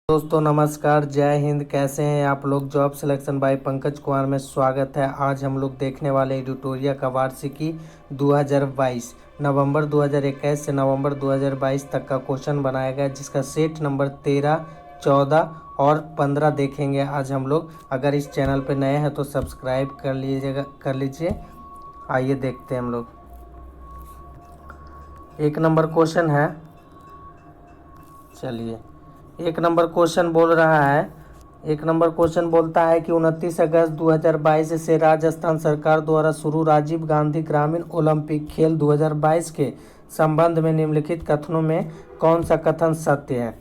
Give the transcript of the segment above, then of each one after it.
दोस्तों नमस्कार, जय हिंद। कैसे हैं आप लोग। Job selection bye Pankaj Kumar में स्वागत है। आज हम लोग देखने वाले एडिटोरिया का वार्षिकी 2022 नवंबर 2021 से नवंबर 2022 तक का क्वेश्चन बनाया गया, जिसका सेट नंबर 13, 14 और 15 देखेंगे आज हम लोग। अगर इस चैनल पर नए हैं तो सब्सक्राइब कर लीजिए। आइए देखते हैं हम लोग। एक नंबर क्वेश्चन है, चलिए एक नंबर क्वेश्चन बोल रहा है। एक नंबर क्वेश्चन बोलता है कि 29 अगस्त 2022 से राजस्थान सरकार द्वारा शुरू राजीव गांधी ग्रामीण ओलंपिक खेल 2022 के संबंध में निम्नलिखित कथनों में कौन सा कथन सत्य है।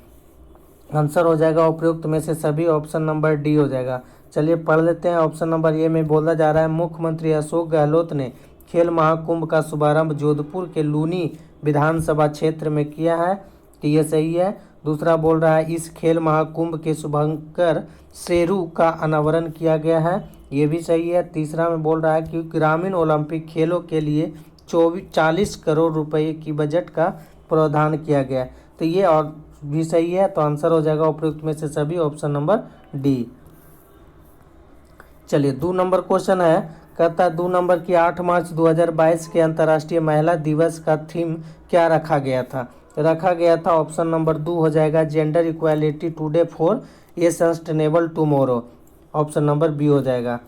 आंसर हो जाएगा उपयुक्त में से सभी, ऑप्शन नंबर डी हो जाएगा। चलिए पढ़ लेते हैं। ऑप्शन नंबर ए में बोला जा रहा है, मुख्यमंत्री अशोक गहलोत ने खेल महाकुंभ का शुभारंभ जोधपुर के लूनी विधानसभा क्षेत्र में किया है, तो ये सही है। दूसरा बोल रहा है, इस खेल महाकुंभ के शुभंकर शेरू का अनावरण किया गया है, ये भी सही है। तीसरा में बोल रहा है कि ग्रामीण ओलंपिक खेलों के लिए 40 करोड़ रुपए की बजट का प्रावधान किया गया है, तो ये और भी सही है। तो आंसर हो जाएगा उपयुक्त में से सभी, ऑप्शन नंबर डी। चलिए 2 नंबर क्वेश्चन है, कहता है 2 नंबर की 8 मार्च 2022 के अंतर्राष्ट्रीय महिला दिवस का थीम क्या रखा गया था। ऑप्शन नंबर 2 हो जाएगा, gender equality today for a sustainable tomorrow, option number B हो जाएगा।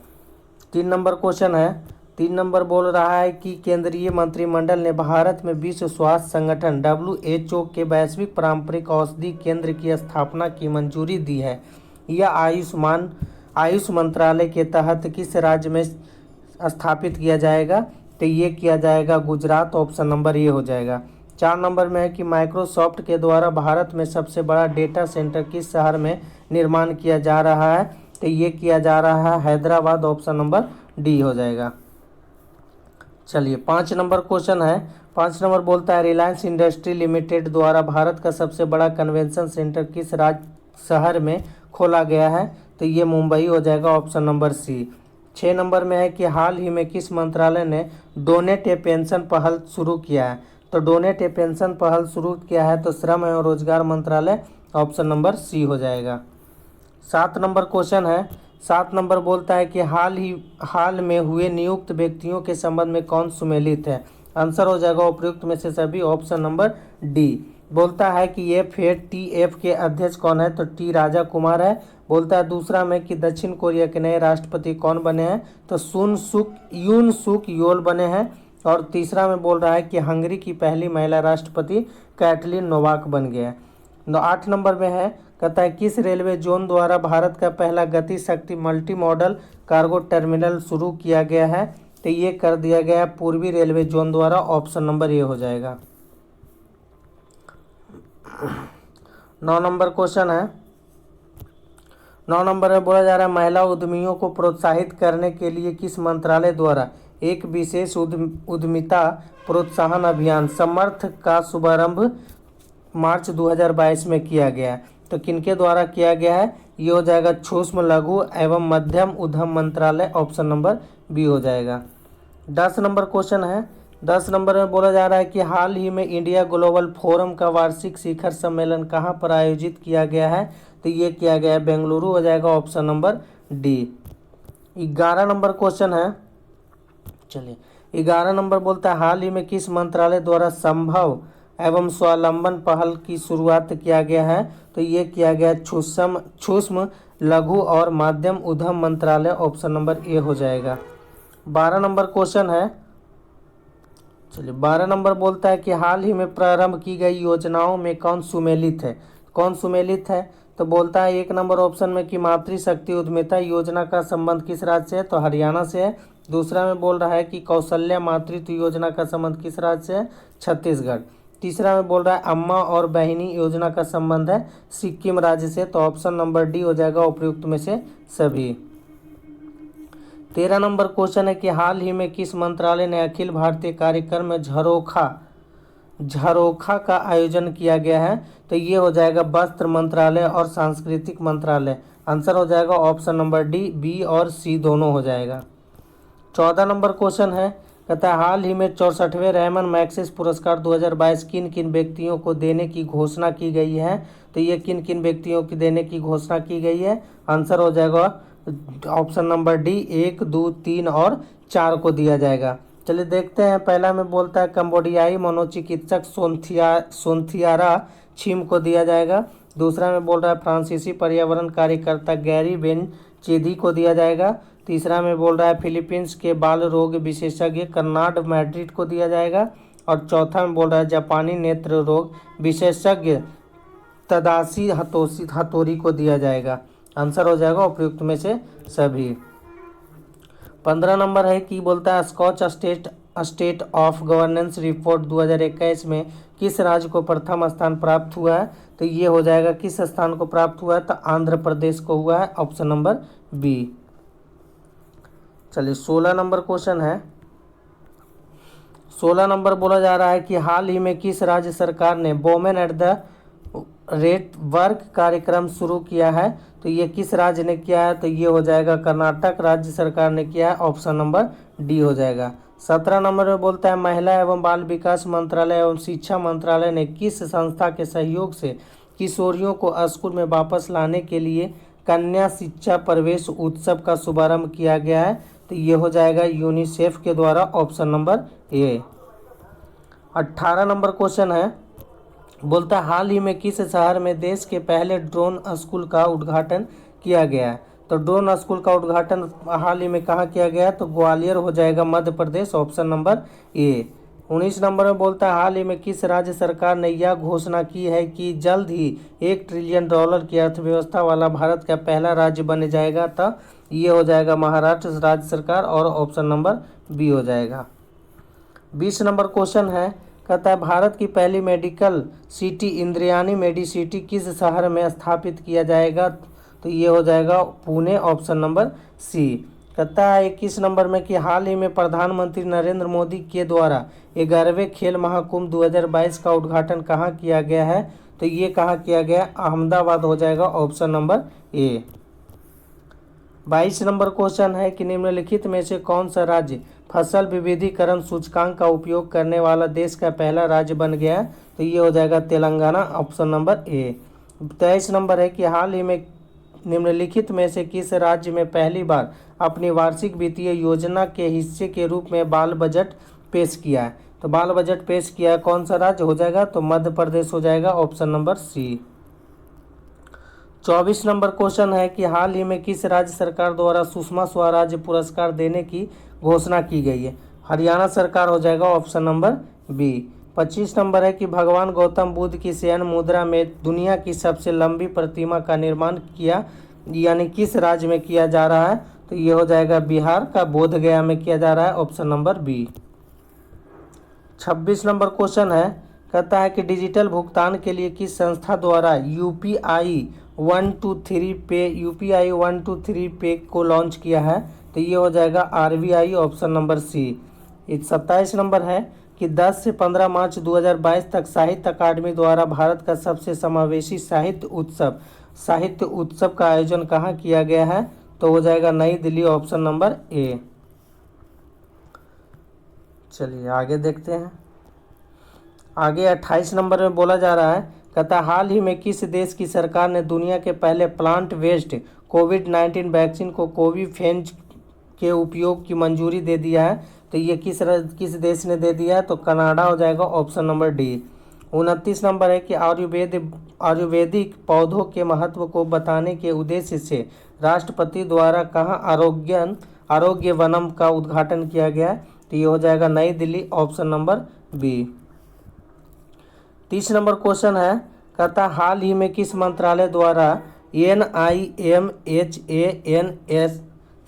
3 नंबर क्वेश्चन है, 3 नंबर बोल रहा है कि केंद्रीय मंत्रिमंडल ने भारत में विश्व स्वास्थ्य संगठन WHO के वैश्विक पारंपरिक औषधि केंद्र की स्थापना की मंजूरी दी है। यह आयुष मंत्रालय के तहत किस राज्य में स्थापित किया जाएगा, तो ये किया जाएगा गुजरात, ऑप्शन नंबर ये हो जाएगा। 4 नंबर में है कि माइक्रोसॉफ्ट के द्वारा भारत में सबसे बड़ा डेटा सेंटर किस शहर में निर्माण किया जा रहा है, तो ये किया जा रहा है हैदराबाद, ऑप्शन नंबर डी हो जाएगा। चलिए 5 नंबर क्वेश्चन है। 5 नंबर बोलता है, रिलायंस इंडस्ट्री लिमिटेड द्वारा भारत का सबसे बड़ा कन्वेंशन सेंटर किस शहर में खोला गया है, तो ये मुंबई हो जाएगा, ऑप्शन नंबर सी। 6 नंबर में है कि हाल ही में किस मंत्रालय ने डोनेट ए पेंशन पहल शुरू किया है, तो डोनेट ए पेंशन पहल शुरू किया है तो श्रम एवं रोजगार मंत्रालय, ऑप्शन नंबर सी हो जाएगा। 7 नंबर क्वेश्चन है। 7 नंबर बोलता है कि हाल में हुए नियुक्त व्यक्तियों के संबंध में कौन सुमेलित है। आंसर हो जाएगा उपयुक्त में से सभी, ऑप्शन नंबर डी। बोलता है कि FATF के अध्यक्ष कौन है, तो टी राजा कुमार है। बोलता है दूसरा में कि दक्षिण कोरिया के नए राष्ट्रपति कौन बने हैं, तो यून सुक योल बने हैं। और तीसरा में बोल रहा है कि हंगरी की पहली महिला राष्ट्रपति कैटलिन नोवाक बन गया है। 8 नंबर में है, कहता है किस रेलवे जोन द्वारा भारत का पहला गति शक्ति मल्टी मॉडल कार्गो टर्मिनल शुरू किया गया है, तो ये कर दिया गया पूर्वी रेलवे जोन द्वारा, ऑप्शन नंबर ये हो जाएगा। 9 नंबर क्वेश्चन है। 9 नंबर में बोला जा रहा है, महिला उद्यमियों को प्रोत्साहित करने के लिए किस मंत्रालय द्वारा एक विशेष उद्यमिता प्रोत्साहन अभियान समर्थ का शुभारंभ मार्च 2022 में किया गया है, तो किनके द्वारा किया गया है, ये हो जाएगा सूक्ष्म लघु एवं मध्यम उद्यम मंत्रालय, ऑप्शन नंबर बी हो जाएगा। 10 नंबर क्वेश्चन है। 10 नंबर में बोला जा रहा है कि हाल ही में इंडिया ग्लोबल फोरम का वार्षिक शिखर सम्मेलन कहाँ पर आयोजित किया गया है, तो ये किया गया है बेंगलुरु हो जाएगा, option number D. 11 number question है। चलिए 11 नंबर बोलता है, हाल ही में किस मंत्रालय द्वारा संभव एवं स्वावलंबन पहल की शुरुआत किया गया है, तो ये किया गया सूक्ष्म लघु और माध्यम उद्यम मंत्रालय, ऑप्शन नंबर ए हो जाएगा। 12 नंबर क्वेश्चन है। चलिए 12 नंबर बोलता है कि हाल ही में प्रारंभ की गई योजनाओं में कौन सुमेलित है। कौन सुमेलित है, तो बोलता है 1 नंबर ऑप्शन में कि मातृशक्ति उद्यमिता योजना का संबंध किस राज्य से है, तो हरियाणा से है। दूसरा में बोल रहा है कि कौशल्या मातृत्व योजना का संबंध किस राज्य से है, छत्तीसगढ़। तीसरा में बोल रहा है अम्मा और बहिनी योजना का संबंध है सिक्किम राज्य से, तो ऑप्शन नंबर डी हो जाएगा उपयुक्त में से सभी। 13 नंबर क्वेश्चन है कि हाल ही में किस मंत्रालय ने अखिल भारतीय कार्यक्रम में झरोखा का आयोजन किया गया है, तो ये हो जाएगा वस्त्र मंत्रालय और सांस्कृतिक मंत्रालय। आंसर हो जाएगा ऑप्शन नंबर डी, बी और सी दोनों हो जाएगा। 14 नंबर क्वेश्चन है, कहता है हाल ही में 64वें रेमन मैग्सेसे पुरस्कार 2022 किन किन व्यक्तियों को देने की घोषणा की गई है। तो ये किन किन व्यक्तियों की देने की घोषणा की गई है, आंसर हो जाएगा ऑप्शन नंबर डी, 1, 2, 3 और 4 को दिया जाएगा। चलिए देखते हैं। पहला में बोलता है कंबोडियाई मनोचिकित्सक सोन्थियारा छिम को दिया जाएगा। दूसरा में बोल रहा है फ्रांसीसी पर्यावरण कार्यकर्ता गैरी बेनचेदी को दिया जाएगा। तीसरा में बोल रहा है फिलीपींस के बाल रोग विशेषज्ञ कर्नाड मैड्रिड को दिया जाएगा। और चौथा में बोल रहा है जापानी नेत्र रोग विशेषज्ञ तदाशी हतोरी को दिया जाएगा। आंसर हो जाएगा उपयुक्त में से सभी। 15 नंबर है कि बोलता है Skoch state of governance report 2021 में किस राज्य को प्रथम स्थान प्राप्त हुआ है। तो ये हो जाएगा किस स्थान को प्राप्त हुआ है, तो आंध्र प्रदेश को हुआ है, ऑप्शन नंबर बी। चलिए 16 नंबर क्वेश्चन है। 16 नंबर बोला जा रहा है कि हाल ही में किस राज्य सरकार ने women at the rate work कार्यक्रम शुरू किया है। तो ये किस राज्य ने किया है, तो ये हो जाएगा कर्नाटक राज्य सरकार ने किया है, ऑप्शन नंबर डी हो जाएगा। 17 नंबर में बोलता है महिला एवं बाल विकास मंत्रालय एवं शिक्षा मंत्रालय ने किस संस्था के सहयोग से किशोरियों को स्कूल में वापस लाने के लिए कन्या शिक्षा प्रवेश उत्सव का शुभारंभ किया गया है। तो ये हो जाएगा यूनिसेफ के द्वारा, ऑप्शन नंबर ए। 18 नंबर क्वेश्चन है। बोलता है हाल ही में किस शहर में देश के पहले ड्रोन स्कूल का उद्घाटन किया गया है। तो ड्रोन स्कूल का उद्घाटन हाल ही में कहाँ किया गया है, तो ग्वालियर हो जाएगा, मध्य प्रदेश, ऑप्शन नंबर ए। 19 नंबर में बोलता है हाल ही में किस राज्य सरकार ने यह घोषणा की है कि जल्द ही $1 ट्रिलियन की अर्थव्यवस्था वाला भारत का पहला राज्य बन जाएगा। तो ये हो जाएगा महाराष्ट्र राज्य सरकार, और ऑप्शन नंबर बी हो जाएगा। 20 नंबर क्वेश्चन है। कहता है भारत की पहली मेडिकल सिटी इंद्रायणी मेडिसिटी किस शहर में स्थापित किया जाएगा। तो ये हो जाएगा पुणे, ऑप्शन नंबर सी। कहता है 21 नंबर में कि हाल ही में प्रधानमंत्री नरेंद्र मोदी के द्वारा 11वें खेल महाकुंभ 2022 का उद्घाटन कहाँ किया गया है। तो ये कहाँ किया गया, अहमदाबाद हो जाएगा, ऑप्शन नंबर ए। 22 नंबर क्वेश्चन है कि निम्नलिखित में से कौन सा राज्य फसल विविधीकरण सूचकांक का उपयोग करने वाला देश का पहला राज्य बन गया है। तो ये हो जाएगा तेलंगाना, ऑप्शन नंबर ए। 23 नंबर है कि हाल ही में निम्नलिखित में से किस राज्य में पहली बार अपनी वार्षिक वित्तीय योजना के हिस्से के रूप में बाल बजट पेश किया है। तो बाल बजट पेश किया है, कौन सा राज्य हो जाएगा, तो मध्य प्रदेश हो जाएगा, option number C. 24 number question है कि हाल ही में किस राज्य सरकार द्वारा सुषमा स्वराज पुरस्कार देने की घोषणा की गई है। हरियाणा सरकार हो जाएगा, ऑप्शन नंबर बी। 25 नंबर है कि भगवान गौतम बुद्ध की शयन मुद्रा में दुनिया की सबसे लंबी प्रतिमा का निर्माण किया यानी किस राज्य में किया जा रहा है। तो ये हो जाएगा बिहार का बोध गया में किया जा रहा है, option number B. 26 number question है। कहता है कि डिजिटल भुगतान के लिए किस संस्था द्वारा यूपीआई 123 पे को लॉन्च किया है। तो ये हो जाएगा RBI, option number C. 27 number है कि 10 से 15 मार्च 2022 तक साहित्य अकादमी द्वारा भारत का सबसे समावेशी साहित्य उत्सव का आयोजन कहाँ किया गया है। तो हो जाएगा नई दिल्ली, ऑप्शन नंबर ए। चलिए आगे देखते हैं। आगे 28 नंबर में बोला जा रहा है। कहता हाल ही में किस देश की सरकार ने दुनिया के पहले प्लांट बेस्ड कोविड-19 वैक्सीन को कोविफेज के उपयोग की मंजूरी दे दिया है। तो ये किस देश ने दे दिया है, तो कनाडा हो जाएगा, ऑप्शन नंबर डी। 29 नंबर है कि आयुर्वेदिक पौधों के महत्व को बताने के उद्देश्य से राष्ट्रपति द्वारा कहाँ आरोग्य वनम का उद्घाटन किया गया है। तो ये हो जाएगा New Delhi, option number B. 30 number question है। कहता हाल ही में किस मंत्रालय द्वारा NIMHANS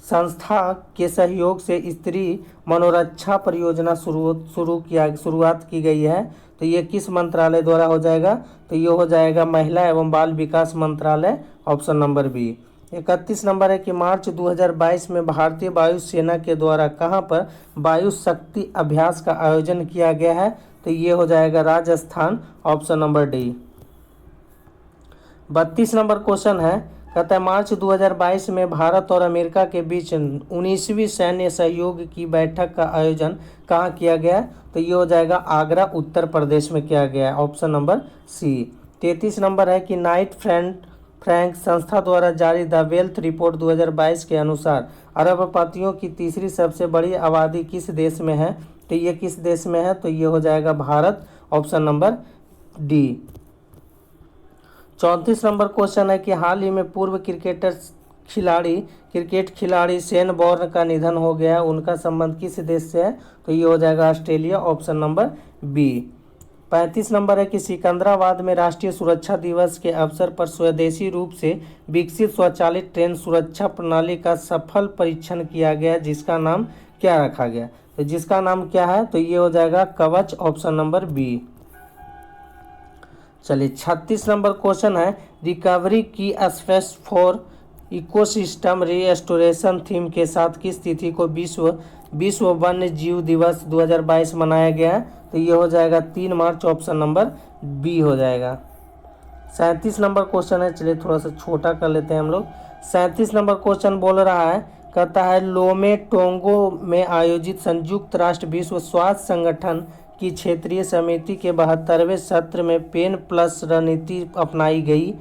संस्था के सहयोग से स्त्री मनोरक्षा परियोजना शुरुआत की गई है। तो ये किस मंत्रालय द्वारा हो जाएगा, तो ये हो जाएगा महिला एवं बाल विकास मंत्रालय, ऑप्शन नंबर बी। 31 नंबर है कि मार्च 2022 में भारतीय वायुसेना के द्वारा कहां पर वायु शक्ति अभ्यास का आयोजन किया गया है। तो ये हो जाएगा Rajasthan, option number D. 32 number question है। कहता है मार्च 2022 में भारत और अमेरिका के बीच 19वीं सैन्य सहयोग की बैठक का आयोजन कहाँ किया गया है? तो ये हो जाएगा आगरा उत्तर प्रदेश में किया गया है, ऑप्शन नंबर सी। 33 नंबर है कि नाइट फ्रैंक संस्था द्वारा जारी द वेल्थ रिपोर्ट 2022 के अनुसार अरबपतियों की तीसरी सबसे बड़ी आबादी किस देश में है? तो ये किस देश में है? तो ये हो जाएगा Bharat, option number D. 34 number question है कि हाल ही में पूर्व क्रिकेट खिलाड़ी शेन वॉर्न का निधन हो गया है, उनका संबंध किस देश से है? तो ये हो जाएगा Australia, option number B. 35 number है कि सिकंदराबाद में राष्ट्रीय सुरक्षा दिवस के अवसर पर स्वदेशी रूप से विकसित स्वचालित ट्रेन सुरक्षा प्रणाली का सफल परीक्षण किया गया, जिसका नाम क्या रखा गया? तो जिसका नाम क्या है? तो ये हो जाएगा कवच, ऑप्शन नंबर बी। चलिए 36 नंबर क्वेश्चन है रिकवरी की space for ecosystem restoration theme के साथ किस तिथि को विश्व वन्य जीव दिवस 2022 मनाया गया है? तो ये हो जाएगा 3 मार्च, ऑप्शन नंबर बी हो जाएगा। 37 नंबर क्वेश्चन है, चलिए थोड़ा सा छोटा कर लेते हैं हम लोग। 37 नंबर क्वेश्चन बोल रहा है, कहता है लोमे टोंगो में आयोजित संयुक्त राष्ट्र विश्व स्वास्थ्य संगठन की क्षेत्रीय समिति के 72वें सत्र में पेन प्लस रणनीति अपनाई गई।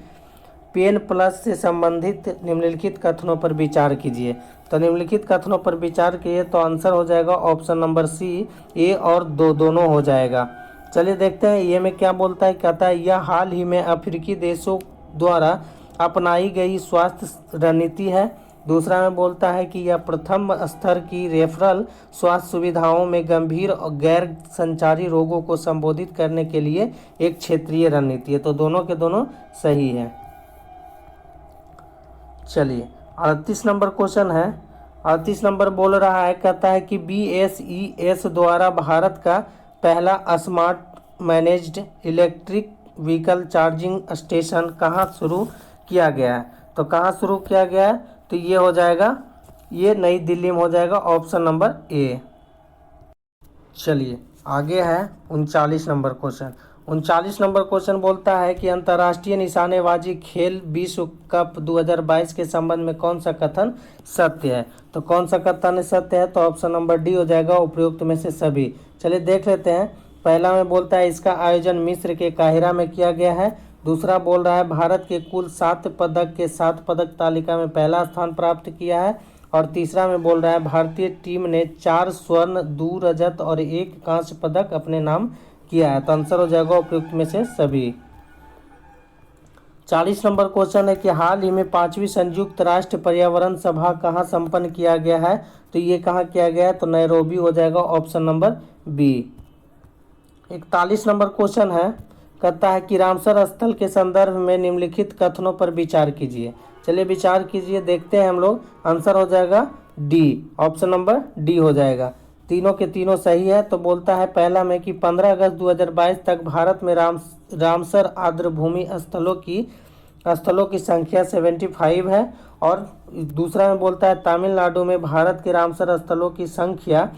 पेन प्लस से संबंधित निम्नलिखित कथनों पर विचार कीजिए। तो निम्नलिखित कथनों पर विचार कीजिए, तो आंसर हो जाएगा ऑप्शन नंबर सी, ए और दोनों हो जाएगा। चलिए देखते हैं ये में क्या बोलता है। कहता है यह हाल ही में अफ्रीकी देशों द्वारा अपनाई गई स्वास्थ्य रणनीति है। दूसरा में बोलता है कि यह प्रथम स्तर की रेफरल स्वास्थ्य सुविधाओं में गंभीर और गैर संचारी रोगों को संबोधित करने के लिए एक क्षेत्रीय रणनीति है। तो दोनों के दोनों सही है। चलिए 38 नंबर क्वेश्चन है। 38 नंबर बोल रहा है, कहता है कि BSES द्वारा भारत का पहला smart managed electric vehicle charging station कहाँ शुरू किया गया है? तो कहाँ शुरू किया गया है? तो ये हो जाएगा, ये नई दिल्ली में हो जाएगा, ऑप्शन नंबर ए। चलिए आगे है 39 नंबर क्वेश्चन। 39 नंबर क्वेश्चन बोलता है कि अंतर्राष्ट्रीय निशानेबाजी खेल विश्व कप 2022 के संबंध में कौन सा कथन सत्य है? तो कौन सा कथन सत्य है? तो ऑप्शन नंबर डी हो जाएगा, उपयुक्त में से सभी। चलिए देख लेते हैं। पहला में बोलता है इसका आयोजन मिस्र के काहिरा में किया गया है। दूसरा बोल रहा है भारत के कुल 7 पदक के 7 पदक तालिका में पहला स्थान प्राप्त किया है। और तीसरा में बोल रहा है भारतीय टीम ने 4 स्वर्ण 2 रजत और 1 कांस्य पदक अपने नाम किया है। तो आंसर हो जाएगा उपयुक्त में से सभी। 40 नंबर क्वेश्चन है कि हाल ही में 5वीं संयुक्त राष्ट्र पर्यावरण सभा कहाँ संपन्न किया गया है? तो ये कहाँ किया गया है? तो नैरोबी हो जाएगा, option number B. 41 number question है, कहता है कि रामसर स्थल के संदर्भ में निम्नलिखित कथनों पर विचार कीजिए। चलिए विचार कीजिए, देखते हैं हम लोग। आंसर हो जाएगा डी, ऑप्शन नंबर डी हो जाएगा। तीनों के तीनों सही है। तो बोलता है पहला में कि 15 अगस्त 2022 तक भारत में रामसर आर्द्रभूमि स्थलों की संख्या 75 है। और दूसरा में बोलता है तमिलनाडु में भारत के रामसर स्थलों की संख्या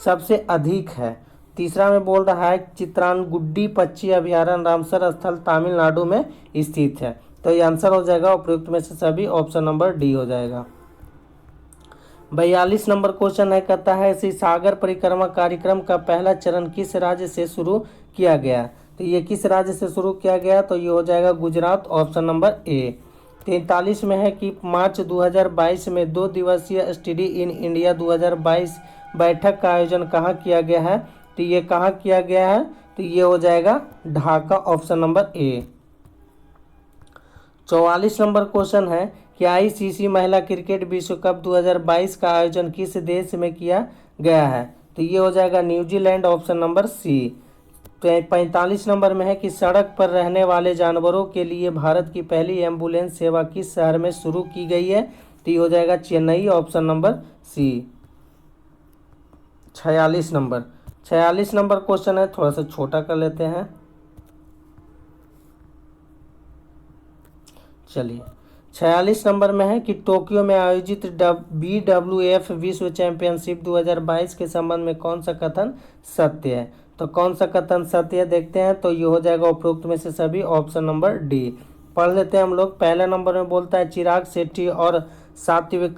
सबसे अधिक है। तीसरा में बोल रहा है चित्रानगुड्डी पक्षी अभयारण्य रामसर स्थल तमिलनाडु में स्थित है। तो ये आंसर हो जाएगा उपयुक्त में से सभी, ऑप्शन नंबर डी हो जाएगा। 42 नंबर क्वेश्चन है, कहता है इसी सागर परिक्रमा कार्यक्रम का पहला चरण किस राज्य से शुरू किया गया? तो ये किस राज्य से शुरू किया गया? तो ये हो जाएगा गुजरात, ऑप्शन नंबर ए। 43 में है कि मार्च 2022 में 2 दिवसीय स्टडी इन इंडिया 2022 बैठक का आयोजन कहाँ किया गया है? तो ये कहाँ किया गया है? तो ये हो जाएगा ढाका, ऑप्शन नंबर ए। 44 नंबर क्वेश्चन है कि ICC महिला क्रिकेट विश्व कप 2022 का आयोजन किस देश में किया गया है? तो ये हो जाएगा New Zealand, option number C. 45 number में है कि सड़क पर रहने वाले जानवरों के लिए भारत की पहली एम्बुलेंस सेवा किस शहर में शुरू की गई है? तो ये हो जाएगा Chennai, option number C. 46 number question है, थोड़ा सा छोटा कर लेते हैं। चलिए 46 नंबर में है कि टोक्यो में आयोजित BWF विश्व चैंपियनशिप 2022 के संबंध में कौन सा कथन सत्य है? तो कौन सा कथन सत्य है देखते हैं। तो ये हो जाएगा उपरोक्त में से सभी, ऑप्शन नंबर डी। पढ़ लेते हैं हम लोग। पहले नंबर में बोलता है चिराग शेट्टी और सात्विक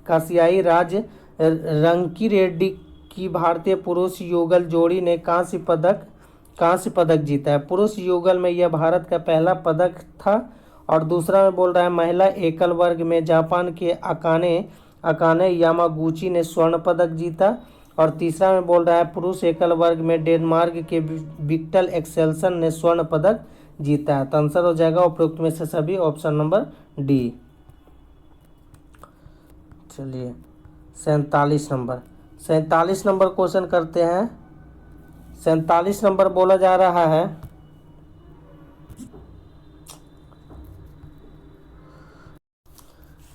कासियाई राज रंकी रेड्डी की भारतीय पुरुष युगल जोड़ी ने कांस्य पदक जीता है। पुरुष युगल में यह भारत का पहला पदक था। और दूसरा में बोल रहा है महिला एकल वर्ग में जापान के अकाने अकाने यामागुची ने स्वर्ण पदक जीता। और तीसरा में बोल रहा है पुरुष एकल वर्ग में डेनमार्क के विक्टर एक्सेल्सन ने स्वर्ण पदक जीता है। तो आंसर हो जाएगा उपरोक्त में से सभी, ऑप्शन नंबर डी। चलिए 47 नंबर क्वेश्चन करते हैं। 47 नंबर बोला जा रहा है,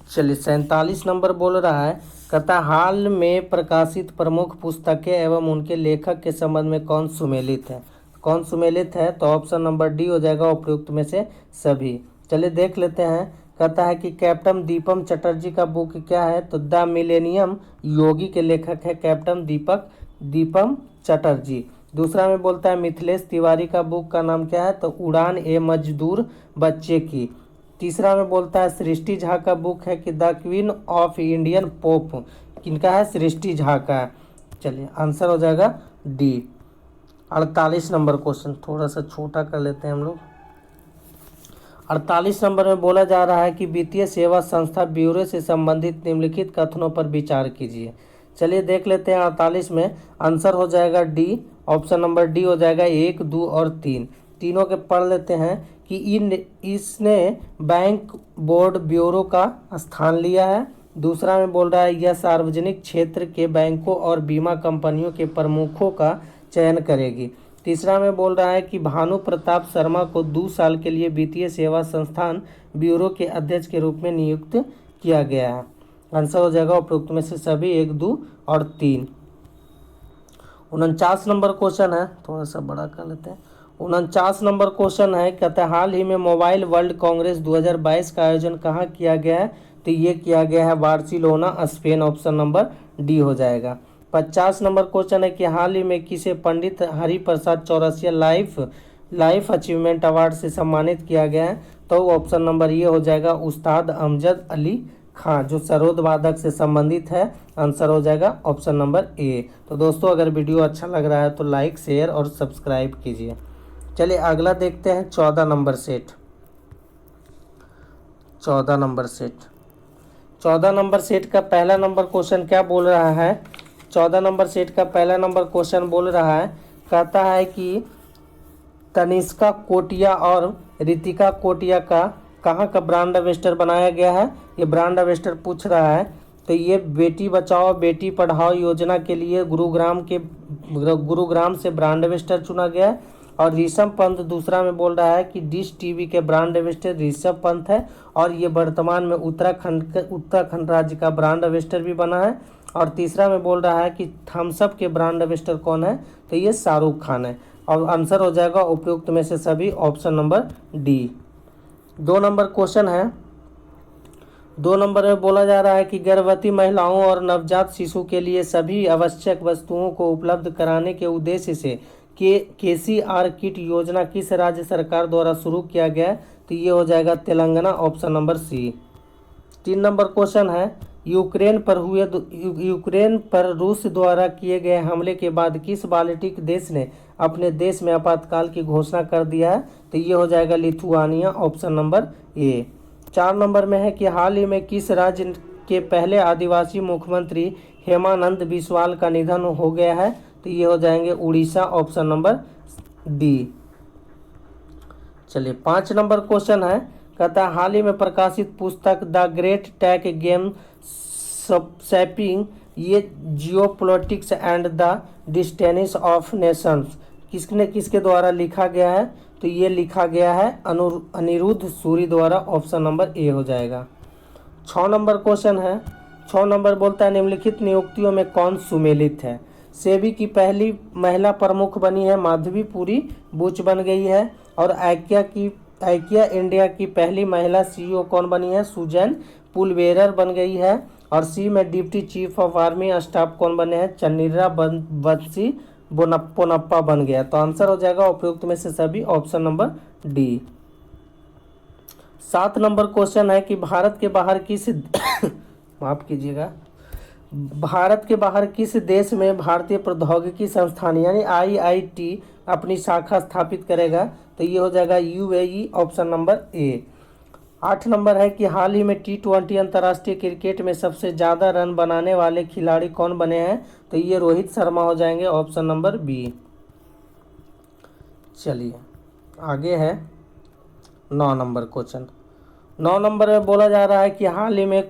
चलिए 47 नंबर बोल रहा है, कहता हाल में प्रकाशित प्रमुख पुस्तकें एवं उनके लेखक के संबंध में कौन सुमेलित है। कौन सुमेलित है, तो ऑप्शन नंबर डी हो जाएगा उपयुक्त में से सभी। चलिए देख लेते हैं। कहता है कि कैप्टन दीपम चटर्जी का बुक क्या है, तो द मिलेनियम योगी के लेखक है कैप्टन दीपम चटर्जी। दूसरा में बोलता है मिथिलेश तिवारी का बुक का नाम क्या है, तो उड़ान ए मजदूर बच्चे की। तीसरा में बोलता है सृष्टि झा का बुक है कि the queen of Indian pop, किनका है, सृष्टि झा का है। चलिए आंसर हो जाएगा डी। 48 नंबर क्वेश्चन थोड़ा सा छोटा कर लेते हैं हम लोग। 48 नंबर में बोला जा रहा है कि वित्तीय सेवा संस्था ब्यूरो से संबंधित निम्नलिखित कथनों पर विचार कीजिए। चलिए देख लेते हैं। 48 में आंसर हो जाएगा डी, ऑप्शन नंबर डी हो जाएगा 1, 2 और 3। तीनों के पढ़ लेते हैं कि इसने बैंक बोर्ड ब्यूरो का स्थान लिया है। दूसरा में बोल रहा है यह सार्वजनिक क्षेत्र के बैंकों और बीमा कंपनियों के प्रमुखों का चयन करेगी। तीसरा में बोल रहा है कि भानु प्रताप शर्मा को 2 साल के लिए वित्तीय सेवा संस्थान ब्यूरो के अध्यक्ष के रूप में नियुक्त किया गया है। आंसर हो जाएगा उपरोक्त में से सभी 1, 2 और 3। 49 नंबर क्वेश्चन है, थोड़ा सा बड़ा कर लेते हैं। 49 नंबर क्वेश्चन है, कहते हैं हाल ही में मोबाइल वर्ल्ड कांग्रेस 2022 का आयोजन कहाँ किया गया है, तो ये किया गया है Barcelona Spain, option number D हो जाएगा। 50 नंबर क्वेश्चन है कि हाल ही में किसे Pandit Hariprasad Chaurasia life achievement award से सम्मानित किया गया है, तो ऑप्शन नंबर ये हो जाएगा उस्ताद अमजद अली खां, जो सरोद वादक से संबंधित है। आंसर हो जाएगा ऑप्शन नंबर ए। तो दोस्तों अगर वीडियो अच्छा लग रहा है तो लाइक, शेयर और सब्सक्राइब कीजिए। चलिए अगला देखते हैं 14 नंबर सेट। 14 नंबर सेट का पहला नंबर क्वेश्चन क्या बोल रहा है। 14 नंबर सेट का पहला नंबर क्वेश्चन बोल रहा है, कहता है कि तनिष्का कोटिया और रितिका कोटिया का कहाँ का ब्रांड एम्बेसडर बनाया गया है। ये ब्रांड एम्बेसडर पूछ रहा है, तो ये बेटी बचाओ बेटी पढ़ाओ योजना के लिए गुरुग्राम से ब्रांड एम्बेसडर चुना गया है। और ऋषभ पंत दूसरा में बोल रहा है कि डिश टीवी के ब्रांड एम्बेसडर ऋषभ पंत है और ये वर्तमान में उत्तराखंड राज्य का ब्रांड एम्बेसडर भी बना है। और तीसरा में बोल रहा है कि थम्स अप के ब्रांड एम्बेसडर कौन है, तो ये शाहरुख खान है। और आंसर हो जाएगा उपयुक्त में से सभी, option number D. 2 number question है। 2 नंबर में बोला जा रहा है कि गर्भवती महिलाओं और नवजात शिशु के लिए सभी आवश्यक वस्तुओं को उपलब्ध कराने के उद्देश्य से KCR किट योजना किस राज्य सरकार द्वारा शुरू किया गया है, तो ये हो जाएगा Telangana, option number C. 3 number question है, यूक्रेन पर रूस द्वारा किए गए हमले के बाद किस बाल्टिक देश ने अपने देश में आपातकाल की घोषणा कर दिया है, तो ये हो जाएगा लिथुआनिया, ऑप्शन नंबर ए। 4 नंबर में है कि हाल ही में किस राज्य के पहले आदिवासी मुख्यमंत्री हेमानंद बिस्वाल का निधन हो गया है, तो ये हो जाएंगे उड़ीसा, ऑप्शन नंबर डी। चलिए 5 नंबर क्वेश्चन है, कहता है हाल ही में प्रकाशित पुस्तक the great tech game shaping ये geopolitics and the distance of nations किसके द्वारा लिखा गया है, तो ये लिखा गया है अनिरुद्ध सूरी द्वारा, ऑप्शन नंबर ए हो जाएगा। 6 नंबर क्वेश्चन है। 6 नंबर बोलता है निम्नलिखित नियुक्तियों में कौन सुमेलित है। सेबी की पहली महिला प्रमुख बनी है माधवी पुरी बुच बन गई है। और आइकिया इंडिया की पहली महिला CEO कौन बनी है, सुजैन पुलवेरर बन गई है। और सी में deputy chief of army staff कौन बने हैं, चन्निरा बंसी पोनप्पा बन गया। तो आंसर हो जाएगा उपयुक्त में से सभी, option number D. 7 number question है कि भारत के बाहर किस माफ कीजिएगा, भारत के बाहर किस देश में भारतीय प्रौद्योगिकी संस्थान यानी आईआईटी अपनी शाखा स्थापित करेगा? तो ये हो जाएगा यूएई, ऑप्शन नंबर ए। 8 नंबर है कि हाल ही में T20 अंतर्राष्ट्रीय क्रिकेट में सबसे ज़्यादा रन बनाने वाले खिलाड़ी कौन बने हैं? तो ये रोहित शर्मा हो जाएंगे, ऑप्शन नंबर बी। चलिए आगे है 9 नंबर क्वेश्चन। 9 नंबर में बोला जा रहा है कि हाल ही में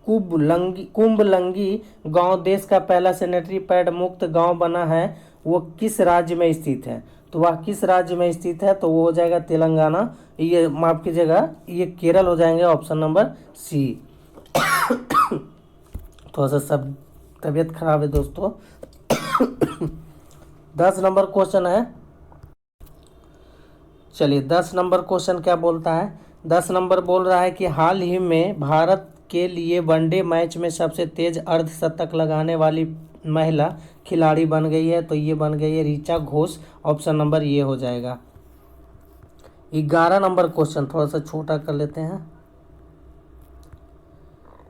कुंभलंगी गांव देश का पहला सैनिटरी पैड मुक्त गांव बना है, वो किस राज्य में स्थित है? तो वह किस राज्य में स्थित है? तो वो हो जाएगा तेलंगाना, ये माफ कीजिएगा ये केरल हो जाएंगे, ऑप्शन नंबर सी। थोड़ा सा सब तबीयत खराब है दोस्तों। 10 नंबर क्वेश्चन है। चलिए 10 नंबर क्वेश्चन क्या बोलता है? 10 नंबर बोल रहा है कि हाल ही में भारत के लिए वनडे मैच में सबसे तेज अर्धशतक लगाने वाली महिला खिलाड़ी बन गई है। तो ये बन गई है ऋचा घोष, ऑप्शन नंबर ये हो जाएगा। 11 नंबर क्वेश्चन थोड़ा सा छोटा कर लेते हैं।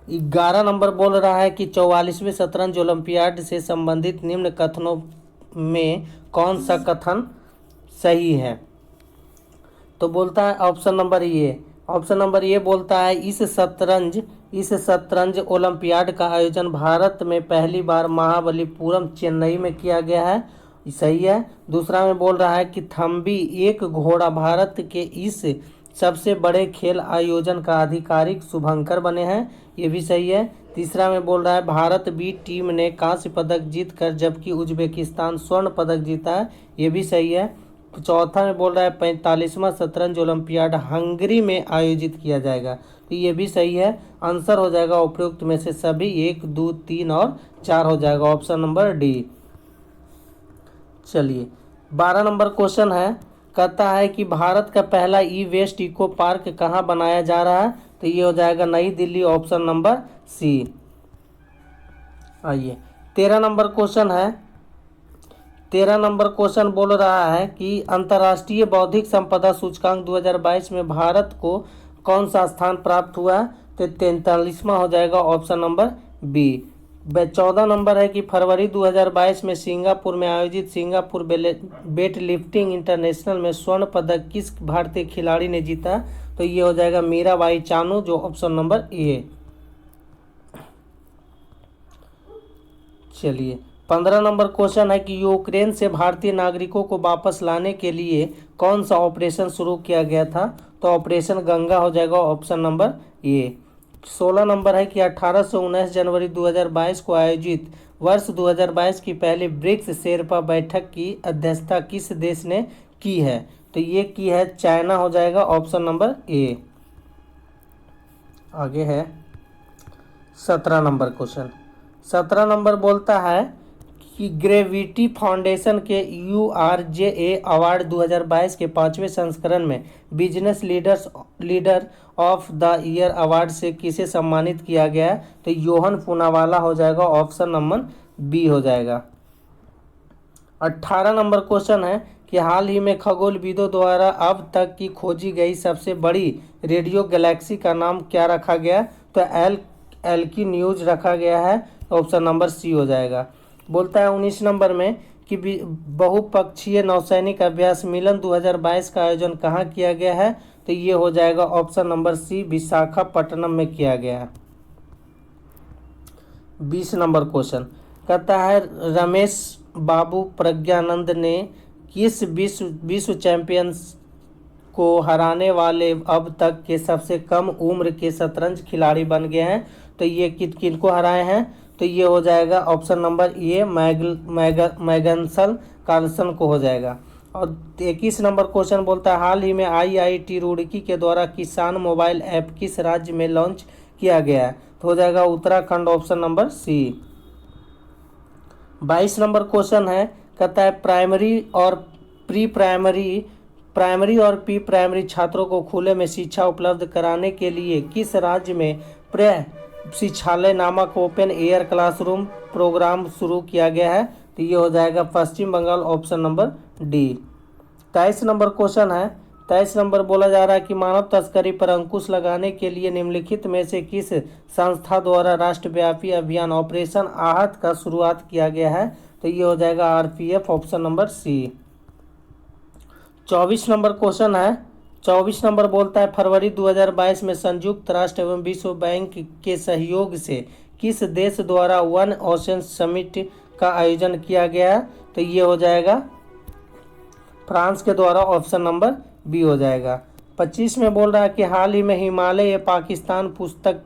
11 नंबर बोल रहा है कि 44वें शतरंज ओलंपियाड से संबंधित निम्न कथनों में कौन सा कथन सही है? तो बोलता है ऑप्शन नंबर ये, ऑप्शन नंबर ये बोलता है इस शतरंज ओलंपियाड का आयोजन भारत में पहली बार महाबलीपुरम चेन्नई में किया गया है, सही है। दूसरा में बोल रहा है कि थम्बी एक घोड़ा भारत के इस सबसे बड़े खेल आयोजन का आधिकारिक शुभंकर बने हैं, ये भी सही है। तीसरा में बोल रहा है भारत बी टीम ने कांस्य पदक जीतकर जबकि उज्बेकिस्तान स्वर्ण पदक जीता है, ये भी सही है। चौथा में बोल रहा है 45वां शतरंज ओलंपियाड हंगरी में आयोजित किया जाएगा, तो ये भी सही है। आंसर हो जाएगा उपयुक्त में से सभी 1, 2, 3 और 4 हो जाएगा, ऑप्शन नंबर डी। चलिए 12 नंबर क्वेश्चन है, कहता है कि भारत का पहला ई वेस्ट इको पार्क कहाँ बनाया जा रहा है? तो ये हो जाएगा New Delhi, option number C. आइए 13 नंबर क्वेश्चन है। 13 नंबर क्वेश्चन बोल रहा है कि अंतर्राष्ट्रीय बौद्धिक संपदा सूचकांक 2022 में भारत को कौन सा स्थान प्राप्त हुआ है? तो 43वां हो जाएगा, ऑप्शन नंबर बी। 14 नंबर है कि फरवरी 2022 में सिंगापुर में आयोजित सिंगापुर वेट लिफ्टिंग इंटरनेशनल में स्वर्ण पदक किस भारतीय खिलाड़ी ने जीता? तो ये हो जाएगा मीराबाई चानू, जो ऑप्शन नंबर ए। चलिए 15 नंबर क्वेश्चन है कि यूक्रेन से भारतीय नागरिकों को वापस लाने के लिए कौन सा ऑपरेशन शुरू किया गया था? तो ऑपरेशन गंगा हो जाएगा, ऑप्शन नंबर ए। 16 नंबर है कि 18 से 19 जनवरी 2022 को आयोजित वर्ष 2022 की पहली ब्रिक्स शेरपा बैठक की अध्यक्षता किस देश ने की है? तो ये की है चाइना, हो जाएगा, ऑप्शन नंबर ए। आगे है 17 नंबर क्वेश्चन। 17 नंबर बोलता है कि ग्रेविटी फाउंडेशन के URJA अवार्ड 2022 के 5वें संस्करण में business leader of the year award से किसे सम्मानित किया गया? तो योहन पूनावाला हो जाएगा, ऑप्शन नंबर बी हो जाएगा। 18 नंबर क्वेश्चन है कि हाल ही में खगोलविदों द्वारा अब तक की खोजी गई सबसे बड़ी रेडियो गैलेक्सी का नाम क्या रखा गया? तो एल्की न्यूज रखा गया है, ऑप्शन नंबर सी हो जाएगा। बोलता है 19 नंबर में कि बहुपक्षीय नौसैनिक अभ्यास मिलन 2022 का आयोजन कहाँ किया गया है? तो ये हो जाएगा ऑप्शन नंबर सी, विशाखापट्टनम में किया गया है। 20 नंबर क्वेश्चन कहता है रमेश बाबू प्रज्ञानंद ने किस विश्व चैंपियंस को हराने वाले अब तक के सबसे कम उम्र के शतरंज खिलाड़ी बन गए हैं? तो ये किन को हराए हैं? तो ये हो जाएगा option number A, Magnus Carlsen को हो जाएगा। और 21 नंबर क्वेश्चन बोलता है हाल ही में IIT रुड़की के द्वारा किसान मोबाइल ऐप किस राज्य में लॉन्च किया गया है? तो हो जाएगा Uttarakhand, option number C. 22 number question है, कहता है प्राइमरी और प्री प्राइमरी छात्रों को खुले में शिक्षा उपलब्ध कराने के लिए किस राज्य में शिक्षालय नामक ओपन एयर क्लासरूम प्रोग्राम शुरू किया गया है? तो ये हो जाएगा Paschim Bangal, option number D. 23 number question है 23 नंबर बोला जा रहा है कि मानव तस्करी पर अंकुश लगाने के लिए निम्नलिखित में से किस संस्था द्वारा राष्ट्रव्यापी अभियान ऑपरेशन आहत का शुरुआत किया गया है? तो ये हो जाएगा RPF, option number C. 24 number question है। 24 नंबर बोलता है फरवरी 2022 में संयुक्त राष्ट्र एवं विश्व बैंक के सहयोग से किस देश द्वारा वन ओशन समिट का आयोजन किया गया है? तो ये हो जाएगा फ्रांस के द्वारा, ऑप्शन नंबर बी हो जाएगा। 25 में बोल रहा है कि हाल ही में हिमालय पाकिस्तान पुस्तक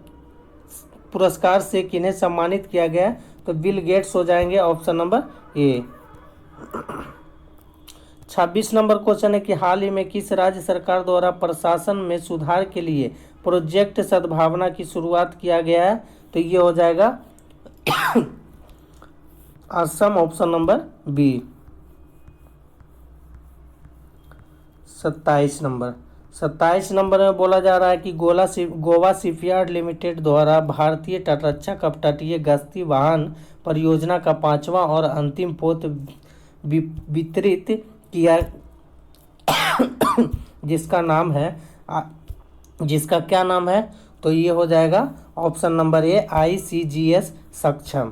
पुरस्कार से किन्हें सम्मानित किया गया? तो बिल गेट्स हो जाएंगे, ऑप्शन नंबर ए। 26 नंबर क्वेश्चन है कि हाल ही में किस राज्य सरकार द्वारा प्रशासन में सुधार के लिए प्रोजेक्ट सद्भावना की शुरुआत किया गया है? तो ये हो जाएगा Assam, option number B. 27 number में बोला जा रहा है कि गोवा शिपयार्ड लिमिटेड द्वारा भारतीय तटरक्षक अपतटीय गश्ती वाहन परियोजना का 5वां और अंतिम पोत वितरित किया जिसका क्या नाम है? तो ये हो जाएगा ऑप्शन नंबर ए ICGS सक्षम।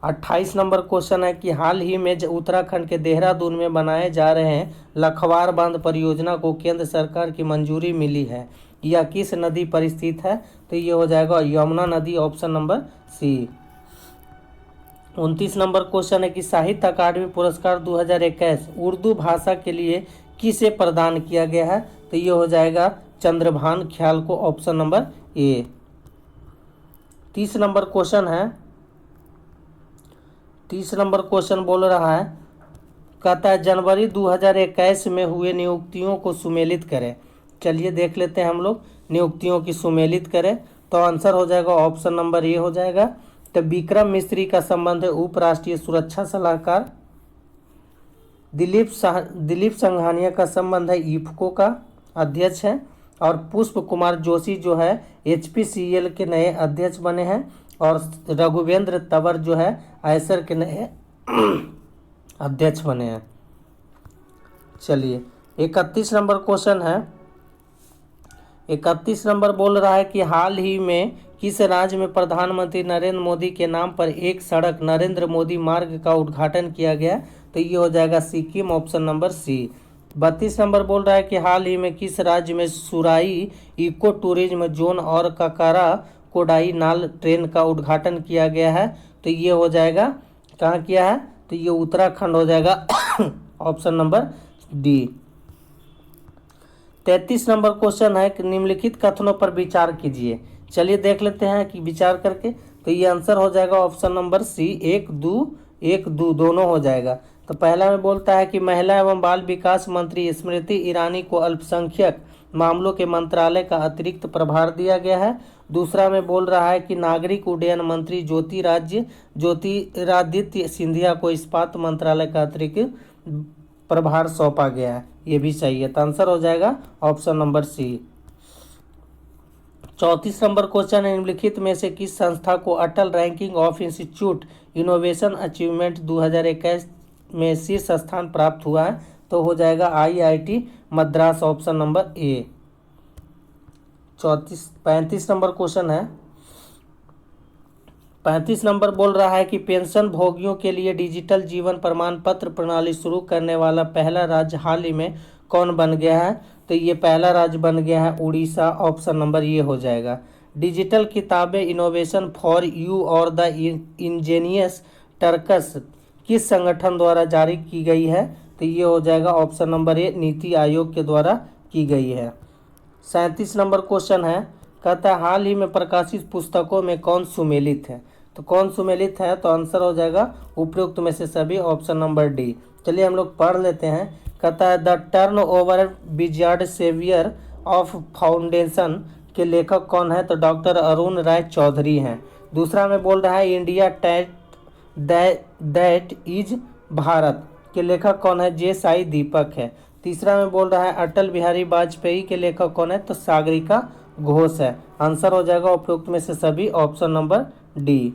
28 नंबर क्वेश्चन है कि हाल ही में उत्तराखंड के देहरादून में बनाए जा रहे हैं लखवार बांध परियोजना को केंद्र सरकार की मंजूरी मिली है, यह किस नदी पर स्थित है? तो ये हो जाएगा यमुना नदी, option number C. 29 number question है कि साहित्य अकादमी पुरस्कार 2021 उर्दू भाषा के लिए किसे प्रदान किया गया है? तो ये हो जाएगा चंद्रभान ख्याल को, ऑप्शन नंबर ए। 30 नंबर क्वेश्चन है। 30 नंबर क्वेश्चन बोल रहा है, कहता है जनवरी 2021 में हुए नियुक्तियों को सुमेलित करें। चलिए देख लेते हैं हम लोग, नियुक्तियों की सुमेलित करें तो आंसर हो जाएगा ऑप्शन नंबर ए हो जाएगा। तो विक्रम मिस्री का संबंध है उपराष्ट्रीय सुरक्षा सलाहकार। दिलीप संघानिया का संबंध है इफ्को का अध्यक्ष है। और पुष्प कुमार जोशी जो है HPCL के नए अध्यक्ष बने हैं। और रघुवेंद्र तंवर जो है आयसर के नए अध्यक्ष बने हैं। चलिए 31 नंबर क्वेश्चन है। 31 नंबर बोल रहा है कि हाल ही में किस राज्य में प्रधानमंत्री नरेंद्र मोदी के नाम पर एक सड़क नरेंद्र मोदी मार्ग का उद्घाटन किया गया? तो ये हो जाएगा Sikkim, option number C. 32 number बोल रहा है कि हाल ही में किस राज्य में सुराई इको टूरिज्म जोन और ककारा कोडाई नाल ट्रेन का उद्घाटन किया गया है? तो ये हो जाएगा, कहाँ किया है? तो ये उत्तराखंड हो जाएगा, option number D. 33 number question है कि निम्नलिखित कथनों पर विचार कीजिए। चलिए देख लेते हैं कि विचार करके। तो ये आंसर हो जाएगा ऑप्शन नंबर सी, 1 2 दोनों हो जाएगा। तो पहला में बोलता है कि महिला एवं बाल विकास मंत्री स्मृति ईरानी को अल्पसंख्यक मामलों के मंत्रालय का अतिरिक्त प्रभार दिया गया है। दूसरा में बोल रहा है कि नागरिक उड्डयन मंत्री ज्योतिरादित्य सिंधिया को इस्पात मंत्रालय का अतिरिक्त प्रभार सौंपा गया है। ये भी सही है, तो आंसर हो जाएगा option number C. 34 number question है, निम्नलिखित में से किस संस्था को Atal ranking of institute innovation achievement 2021 में शीर्ष स्थान प्राप्त हुआ है? तो हो जाएगा IIT मद्रास, ऑप्शन नंबर ए। 35 नंबर क्वेश्चन है। 35 नंबर बोल रहा है कि पेंशन भोगियों के लिए डिजिटल जीवन प्रमाण पत्र प्रणाली शुरू करने वाला पहला राज्य हाल ही में कौन बन गया है? तो ये पहला राज्य बन गया है उड़ीसा, ऑप्शन नंबर ये हो जाएगा। डिजिटल किताबें इनोवेशन फॉर यू और द इंजीनियस टर्कस किस संगठन द्वारा जारी की गई है? तो ये हो जाएगा ऑप्शन नंबर ए, नीति आयोग के द्वारा की गई है। 37 नंबर क्वेश्चन है, कहता है हाल ही में प्रकाशित पुस्तकों में कौन सुमेलित है? तो कौन सुमेलित है? तो आंसर हो जाएगा उपयुक्त में से सभी, ऑप्शन नंबर डी। चलिए हम लोग पढ़ लेते हैं। कहता है the turn over wizard saviour of foundation के लेखक कौन है? तो डॉक्टर अरुण राय चौधरी हैं। दूसरा में बोल रहा है इंडिया दैट इज भारत के लेखक कौन है? जे साई दीपक है। तीसरा में बोल रहा है अटल बिहारी वाजपेयी के लेखक कौन है? तो सागरिका घोष है। आंसर हो जाएगा उपयुक्त में से सभी, option number D.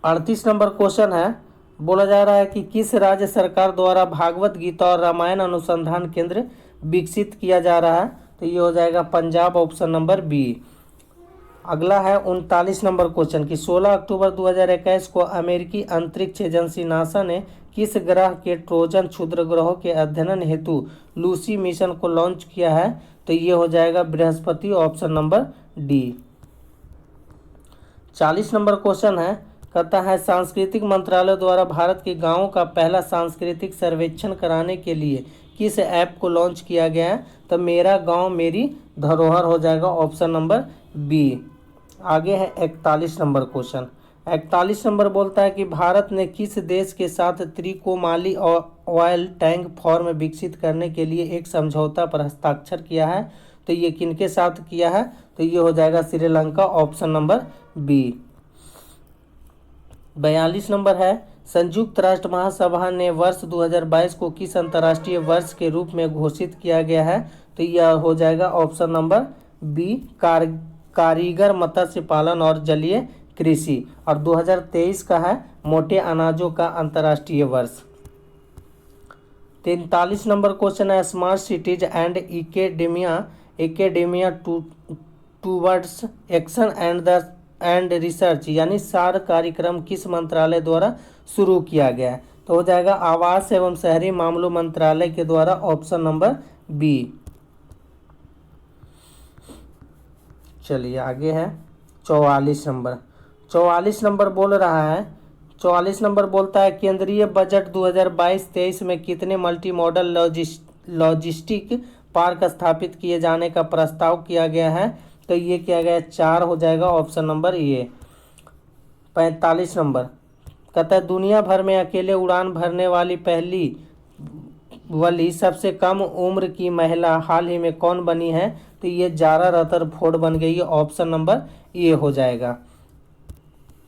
38 number question है, बोला जा रहा है कि किस राज्य सरकार द्वारा भागवत गीता और रामायण अनुसंधान केंद्र विकसित किया जा रहा है, तो ये हो जाएगा पंजाब, ऑप्शन नंबर बी। अगला है 39 नंबर क्वेश्चन कि 16 अक्टूबर 2021 को अमेरिकी अंतरिक्ष एजेंसी नासा ने किस ग्रह के ट्रोजन क्षुद्र ग्रहों के अध्ययन हेतु लूसी मिशन को लॉन्च किया है, तो ये हो जाएगा Brihaspati, option number D. 40 number question है, कहता है सांस्कृतिक मंत्रालय द्वारा भारत के गांवों का पहला सांस्कृतिक सर्वेक्षण कराने के लिए किस ऐप को लॉन्च किया गया है, तो मेरा गांव मेरी धरोहर हो जाएगा, ऑप्शन नंबर बी। आगे है 41 नंबर क्वेश्चन। 41 नंबर बोलता है कि भारत ने किस देश के साथ त्रिकोमाली ऑयल टैंक फॉर्म विकसित करने के लिए एक समझौता पर हस्ताक्षर किया है, तो ये किनके साथ किया है, तो ये हो जाएगा Sri Lanka, option number B. 42 number है, संयुक्त राष्ट्र महासभा ने वर्ष 2022 को किस अंतर्राष्ट्रीय वर्ष के रूप में घोषित किया गया है, तो यह हो जाएगा ऑप्शन नंबर बी, कारीगर मत्स्य पालन और जलीय कृषि। और 2023 का है मोटे अनाजों का अंतर्राष्ट्रीय वर्ष। 43 नंबर क्वेश्चन है, smart cities and academia towards action and research यानी सार कार्यक्रम किस मंत्रालय द्वारा शुरू किया गया है, तो हो जाएगा आवास एवं शहरी मामलों मंत्रालय के द्वारा, ऑप्शन नंबर बी। चलिए आगे है 44 नंबर। 44 नंबर बोल रहा है, 44 नंबर बोलता है केंद्रीय बजट 2022-23 में कितने मल्टी मॉडल लॉजिस्टिक पार्क स्थापित किए जाने का प्रस्ताव किया गया है, तो ये किया गया 4 हो जाएगा, ऑप्शन नंबर ए। 45 नंबर कहता है दुनिया भर में अकेले उड़ान भरने वाली पहली सबसे कम उम्र की महिला हाल ही में कौन बनी है, तो ये जारा रदरफोर्ड बन गई है, ऑप्शन नंबर ए हो जाएगा।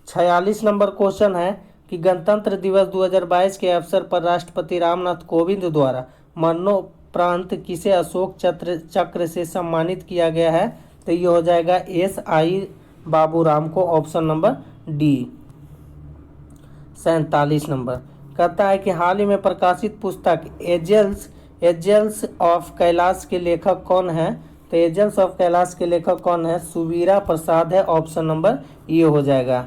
46 नंबर क्वेश्चन है कि गणतंत्र दिवस 2022 के अवसर पर राष्ट्रपति रामनाथ कोविंद द्वारा मरणोपरांत किसे अशोक चक्र से सम्मानित किया गया है, तो ये हो जाएगा एस.आई. बाबूराम को, ऑप्शन नंबर डी। 47 नंबर कहता है कि हाल ही में प्रकाशित पुस्तक एंजल्स ऑफ कैलाश के लेखक कौन है, तो एंजल्स ऑफ कैलाश के लेखक कौन है, सुवीरा प्रसाद है, ऑप्शन नंबर ये हो जाएगा।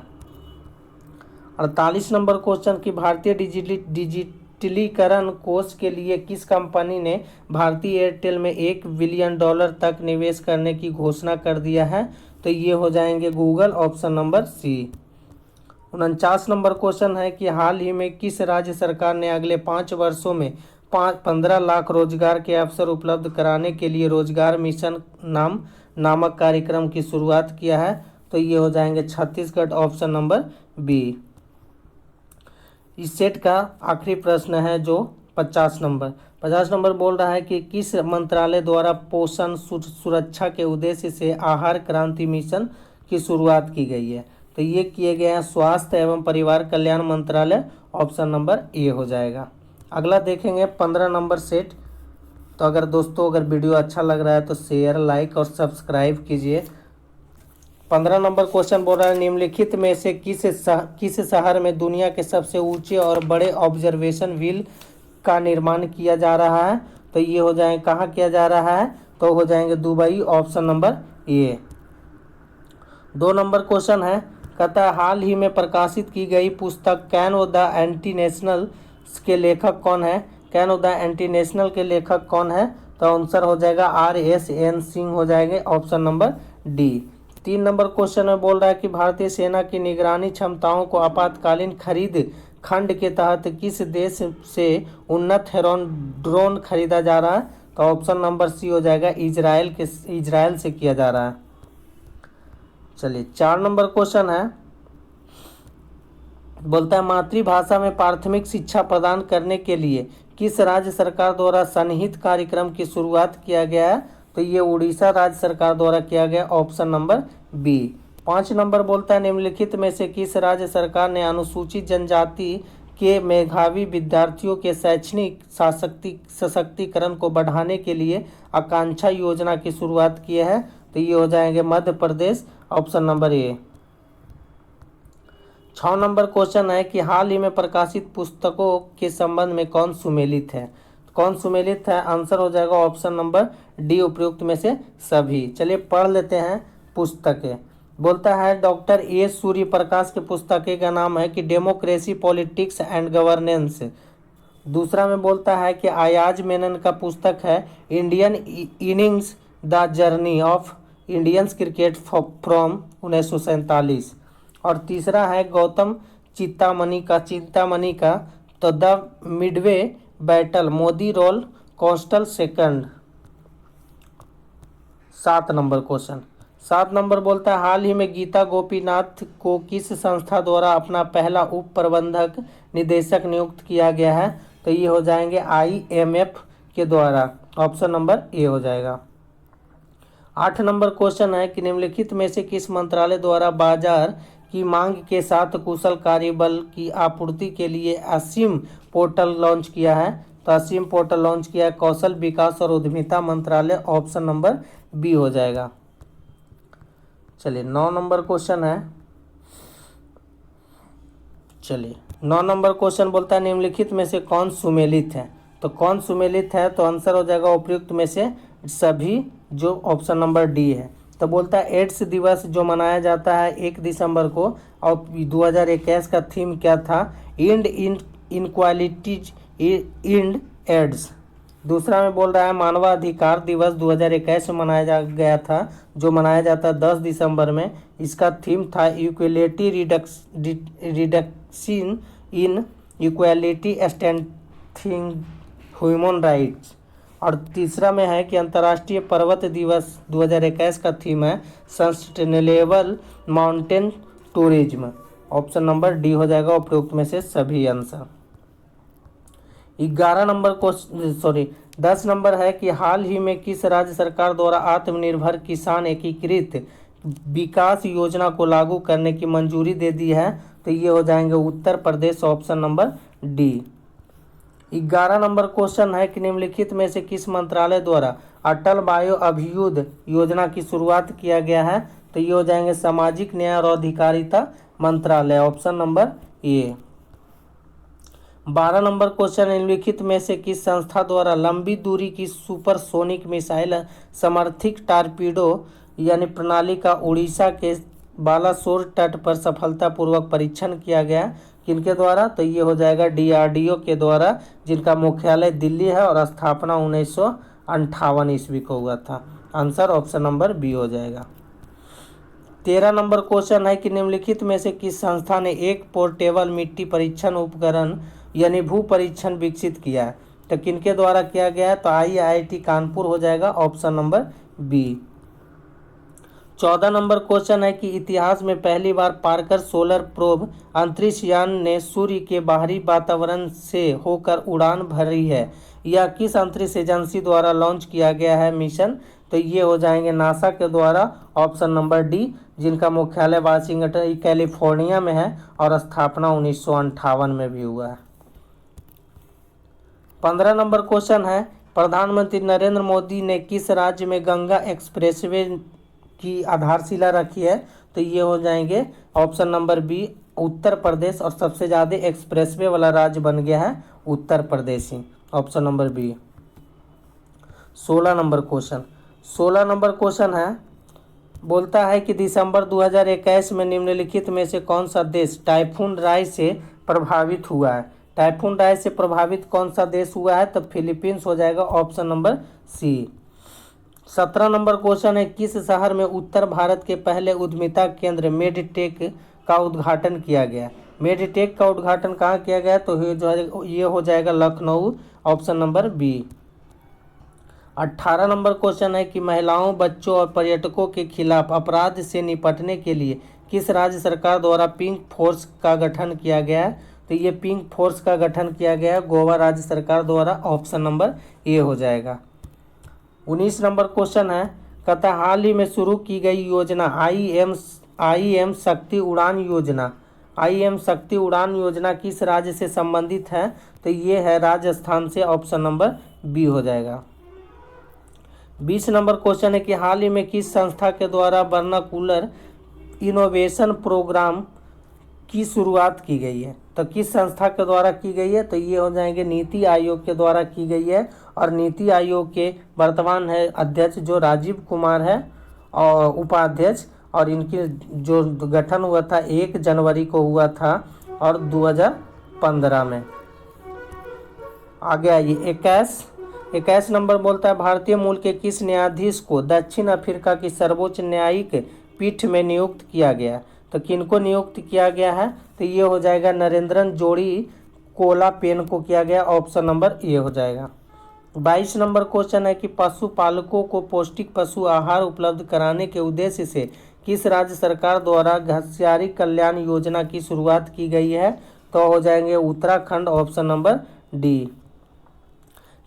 48 नंबर क्वेश्चन कि भारतीय डिजिटलीकरण कोष के लिए किस कंपनी ने भारतीय एयरटेल में $1 बिलियन तक निवेश करने की घोषणा कर दिया है, तो ये हो जाएंगे Google, option number C. 49 number question है कि हाल ही में किस राज्य सरकार ने अगले 5 वर्षों में 15 लाख रोजगार के अवसर उपलब्ध कराने के लिए रोजगार मिशन नामक कार्यक्रम की शुरुआत किया है, तो ये हो जाएंगे छत्तीसगढ़, ऑप्शन नंबर बी। इस सेट का आखिरी प्रश्न है जो 50 नंबर बोल रहा है कि किस मंत्रालय द्वारा पोषण सुरक्षा के उद्देश्य से आहार क्रांति मिशन की शुरुआत की गई है, तो ये किए गए हैं स्वास्थ्य एवं परिवार कल्याण मंत्रालय, ऑप्शन नंबर ए हो जाएगा। अगला देखेंगे 15 नंबर सेट। तो अगर वीडियो अच्छा लग रहा है तो शेयर, लाइक और सब्सक्राइब कीजिए। 15 नंबर क्वेश्चन बोल रहा है निम्नलिखित में से किस शहर में दुनिया के सबसे ऊंचे और बड़े ऑब्जर्वेशन व्हील का निर्माण किया जा रहा है, तो ये हो जाएगा कहाँ किया जा रहा है, तो हो जाएंगे दुबई, ऑप्शन नंबर ए। 2 नंबर क्वेश्चन है कहता है हाल ही में प्रकाशित की गई पुस्तक can O the anti national के लेखक कौन है, can O the anti national के लेखक कौन है, तो आंसर हो जाएगा R.S.N. सिंह हो जाएंगे, option number D. 3 number question में बोल रहा है कि भारतीय सेना की निगरानी क्षमताओं को आपातकालीन खरीद खंड के तहत किस देश से उन्नत हेरोन ड्रोन खरीदा जा रहा है, तो ऑप्शन नंबर सी हो जाएगा इजराइल से किया जा रहा है। चलिए 4 नंबर क्वेश्चन है, बोलता है मातृभाषा में प्राथमिक शिक्षा प्रदान करने के लिए किस राज्य सरकार द्वारा सन्निहित कार्यक्रम की शुरुआत किया गया है, तो ये उड़ीसा राज्य सरकार द्वारा किया गया, ऑप्शन नंबर बी। 5 नंबर बोलता है निम्नलिखित में से किस राज्य सरकार ने अनुसूचित जनजाति के मेधावी विद्यार्थियों के शैक्षणिक सशक्तिकरण को बढ़ाने के लिए आकांक्षा योजना की शुरुआत की है, तो ये हो जाएंगे Madhya Pradesh, option number A. 6 number question है कि हाल ही में प्रकाशित पुस्तकों के संबंध में कौन सुमेलित है। कौन सुमेलित है, आंसर हो जाएगा ऑप्शन नंबर डी, उपयुक्त में से सभी। चलिए पढ़ लेते हैं पुस्तकें। बोलता है डॉक्टर ए सूर्यप्रकाश की पुस्तकें का नाम है कि डेमोक्रेसी, पॉलिटिक्स एंड गवर्नेंस। दूसरा में बोलता है कि अयाज मेनन का पुस्तक है Indian innings the journey of Indians cricket from 1947। और तीसरा है गौतम चिंतामणि का तो the midway battle Modi roll coaster second. 7 number question. 7 number बोलता है हाल ही में गीता गोपीनाथ को किस संस्था द्वारा अपना पहला उप प्रबंधक निदेशक नियुक्त किया गया है। तो ये हो जाएंगे IMF के द्वारा, ऑप्शन नंबर ए हो जाएगा। 8 नंबर क्वेश्चन है कि निम्नलिखित में से किस मंत्रालय द्वारा बाजार की मांग के साथ कुशल कार्यबल की आपूर्ति के लिए असीम पोर्टल लॉन्च किया है। तो असीम पोर्टल लॉन्च किया है कौशल विकास और उद्यमिता मंत्रालय, ऑप्शन नंबर बी हो जाएगा। चलिए 9 नंबर क्वेश्चन है। चलिए 9 नंबर क्वेश्चन बोलता है निम्नलिखित में से कौन सुमेलित है। तो कौन सुमेलित है, तो आंसर हो जाएगा उपयुक्त में से सभी, जो ऑप्शन नंबर डी है। तो बोलता है एड्स दिवस जो मनाया जाता है 1 दिसंबर को, और 2021 का थीम क्या था, इंड इनक्वालिटीज इंड एड्स। दूसरा में बोल रहा है मानवाधिकार दिवस 2021 में मनाया गया था, जो मनाया जाता है 10 दिसंबर में। इसका थीम था equality reduction in equality strengthening human rights. और तीसरा में है कि अंतर्राष्ट्रीय पर्वत दिवस 2021 का थीम है sustainable mountain tourism, option number D हो जाएगा उपयुक्त में से सभी आंसर। 11 नंबर को 10 नंबर है कि हाल ही में किस राज्य सरकार द्वारा आत्मनिर्भर किसान एकीकृत विकास योजना को लागू करने की मंजूरी दे दी है। तो ये हो जाएंगे Uttar Pradesh, option number D. 11 number question है कि निम्नलिखित में से किस मंत्रालय द्वारा अटल बायो अभ्युदय योजना की शुरुआत किया गया है। तो ये हो जाएंगे सामाजिक न्याय और अधिकारिता मंत्रालय, ऑप्शन नंबर ए। 12 नंबर क्वेश्चन निम्नलिखित में से किस संस्था द्वारा लंबी दूरी की सुपरसोनिक मिसाइल समर्थित टॉर्पीडो यानी प्रणाली का उड़ीसा के बालासोर तट पर सफलतापूर्वक परीक्षण किया गया। किनके द्वारा, तो ये हो जाएगा DRDO के द्वारा, जिनका मुख्यालय दिल्ली है और स्थापना 1958 ईस्वी को हुआ था। आंसर ऑप्शन नंबर बी हो जाएगा। 13 नंबर क्वेश्चन है कि निम्नलिखित में से किस संस्था ने एक पोर्टेबल मिट्टी परीक्षण उपकरण यानी भू परीक्षण विकसित किया है। तो किनके द्वारा किया गया है, तो IIT कानपुर हो जाएगा, option number B. 14 number question है कि इतिहास में पहली बार पार्कर सोलर प्रोब अंतरिक्ष यान ने सूर्य के बाहरी वातावरण से होकर उड़ान भरी है। यह किस अंतरिक्ष एजेंसी द्वारा लॉन्च किया गया है मिशन। तो ये हो जाएंगे नासा के द्वारा, ऑप्शन नंबर डी, जिनका मुख्यालय वाशिंगटन कैलिफोर्निया में है और स्थापना 1958 में भी हुआ है। 15 नंबर क्वेश्चन है प्रधानमंत्री नरेंद्र मोदी ने किस राज्य में गंगा एक्सप्रेसवे की आधारशिला रखी है। तो ये हो जाएंगे option number B Uttar Pradesh, और सबसे ज़्यादा एक्सप्रेसवे वाला राज्य बन गया है उत्तर प्रदेश ही, option number B. 16 number question है बोलता है कि दिसंबर 2021 में निम्नलिखित में से कौन सा देश टाइफून राय से प्रभावित हुआ है। टाइफून राय से प्रभावित कौन सा देश हुआ है, तो फिलीपींस हो जाएगा, option number C. 17 number question है किस शहर में उत्तर भारत के पहले उद्यमिता केंद्र मेडटेक का उद्घाटन किया गया। मेडटेक का उद्घाटन कहाँ किया गया, तो ये हो जाएगा Lucknow, option number B. 18 number question है कि महिलाओं, बच्चों और पर्यटकों के खिलाफ अपराध से निपटने के लिए किस राज्य सरकार द्वारा पिंक फोर्स का गठन किया गया है। तो ये पिंक फोर्स का गठन किया गया है गोवा राज्य सरकार द्वारा, ऑप्शन नंबर ए हो जाएगा। 19 नंबर क्वेश्चन है कहता हाल ही में शुरू की गई योजना IM शक्ति उड़ान योजना, IM शक्ति उड़ान योजना किस राज्य से संबंधित है। तो ये है राजस्थान से, ऑप्शन नंबर बी हो जाएगा। 20 नंबर क्वेश्चन है कि हाल ही में किस संस्था के द्वारा वर्नाकुलर इनोवेशन प्रोग्राम की शुरुआत की गई है। तो किस संस्था के द्वारा की गई है, तो ये हो जाएंगे नीति आयोग के द्वारा की गई है। और नीति आयोग के वर्तमान है अध्यक्ष जो राजीव कुमार है और उपाध्यक्ष, और इनकी जो गठन हुआ था 1 जनवरी को हुआ था और 2015 में। आगे आइए 21 नंबर बोलता है भारतीय मूल के किस न्यायाधीश को दक्षिण अफ्रीका की सर्वोच्च न्यायिक पीठ में नियुक्त किया गया। तो किनको नियुक्त किया गया है, तो ये हो जाएगा नरेंद्रन जोड़ी कोला पेन को किया गया। ऑप्शन नंबर ए हो जाएगा। 22 नंबर क्वेश्चन है कि पशुपालकों को पौष्टिक पशु आहार उपलब्ध कराने के उद्देश्य से किस राज्य सरकार द्वारा घसियारी कल्याण योजना की शुरुआत की गई है। तो हो जाएंगे Uttarakhand. Option number D.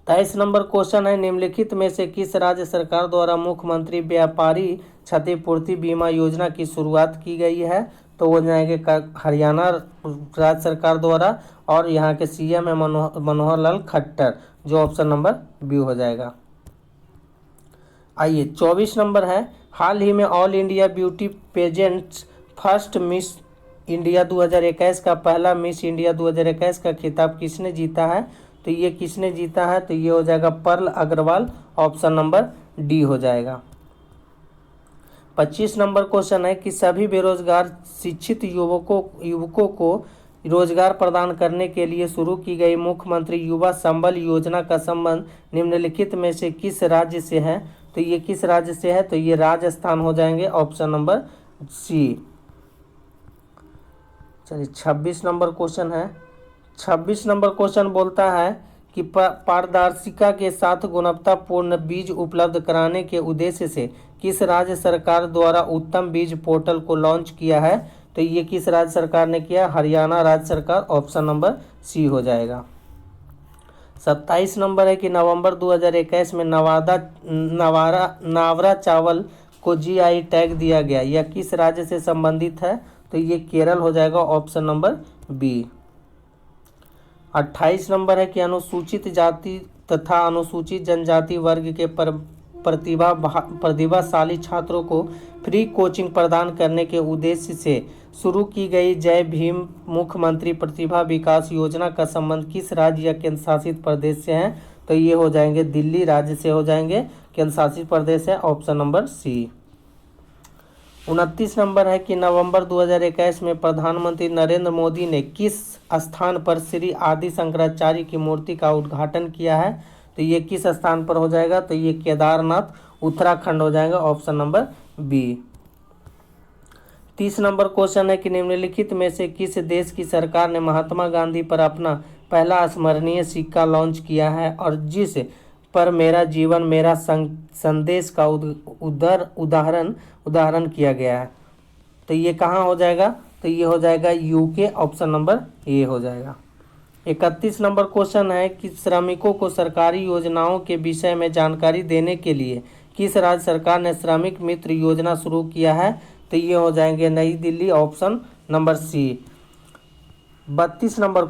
23 number question है निम्नलिखित में से किस राज्य सरकार द्वारा मुख्यमंत्री व्यापारी क्षतिपूर्ति बीमा योजना की शुरुआत की गई है। तो वो जाएंगे हरियाणा राज्य सरकार द्वारा, और यहाँ के सीएम है मनोहर लाल खट्टर, जो ऑप्शन नंबर बी हो जाएगा। आइए 24 नंबर है हाल ही में all India beauty pageants first miss India 2021 का पहला मिस इंडिया 2021 का खिताब किसने जीता है। तो ये किसने जीता है, तो ये हो जाएगा Pearl Agarwal. Option number D हो जाएगा। 25 नंबर क्वेश्चन है कि सभी बेरोजगार शिक्षित युवकों को रोजगार प्रदान करने के लिए शुरू की गई मुख्यमंत्री युवा संबल योजना का संबंध निम्नलिखित में से किस राज्य से है। तो ये किस राज्य से है, तो ये राजस्थान हो जाएंगे। Option number C. चलिए 26 नंबर क्वेश्चन है। 26 नंबर क्वेश्चन बोलता है कि पारदर्शिता के साथ गुणवत्तापूर्ण बीज उपलब्ध कराने के उद्देश्य से किस राज्य सरकार द्वारा उत्तम बीज पोर्टल को लॉन्च किया है। तो ये किस राज्य सरकार ने किया, हरियाणा राज्य सरकार। ऑप्शन नंबर सी हो जाएगा। 27 नंबर है कि नवंबर 2021 में नावरा चावल को जीआई टैग दिया गया, यह किस राज्य से संबंधित है। तो ये केरल हो जाएगा। Option number B. 28 नंबर है कि अनुसूचित जाति तथा अनुसूचित जनजाति वर्ग के प्रतिभाशाली छात्रों को फ्री कोचिंग प्रदान करने के उद्देश्य से शुरू की गई जय भीम मुख्यमंत्री प्रतिभा विकास योजना का संबंध किस राज्य या केंद्र शासित प्रदेश से है। तो ये हो जाएंगे दिल्ली राज्य से हो जाएंगे, केंद्र शासित प्रदेश है। Option number C. 29 नंबर है कि नवंबर 2021 में प्रधानमंत्री नरेंद्र मोदी ने किस स्थान पर श्री आदि शंकराचार्य की मूर्ति का उद्घाटन किया है। तो ये किस स्थान पर हो जाएगा, तो ये केदारनाथ उत्तराखंड हो जाएगा। Option number B. 30 number question है कि निम्नलिखित में से किस देश की सरकार ने महात्मा गांधी पर अपना पहला स्मरणीय सिक्का लॉन्च किया है और जिस पर मेरा जीवन मेरा संदेश का उदाहरण किया गया है। तो ये कहाँ हो जाएगा, तो ये हो जाएगा यूके। ऑप्शन नंबर ए हो जाएगा। 31 नंबर क्वेश्चन है कि श्रमिकों को सरकारी योजनाओं के विषय में जानकारी देने के लिए किस राज्य सरकार ने श्रमिक मित्र योजना शुरू किया है। तो ये हो जाएंगे New Delhi. Option number C. 32 number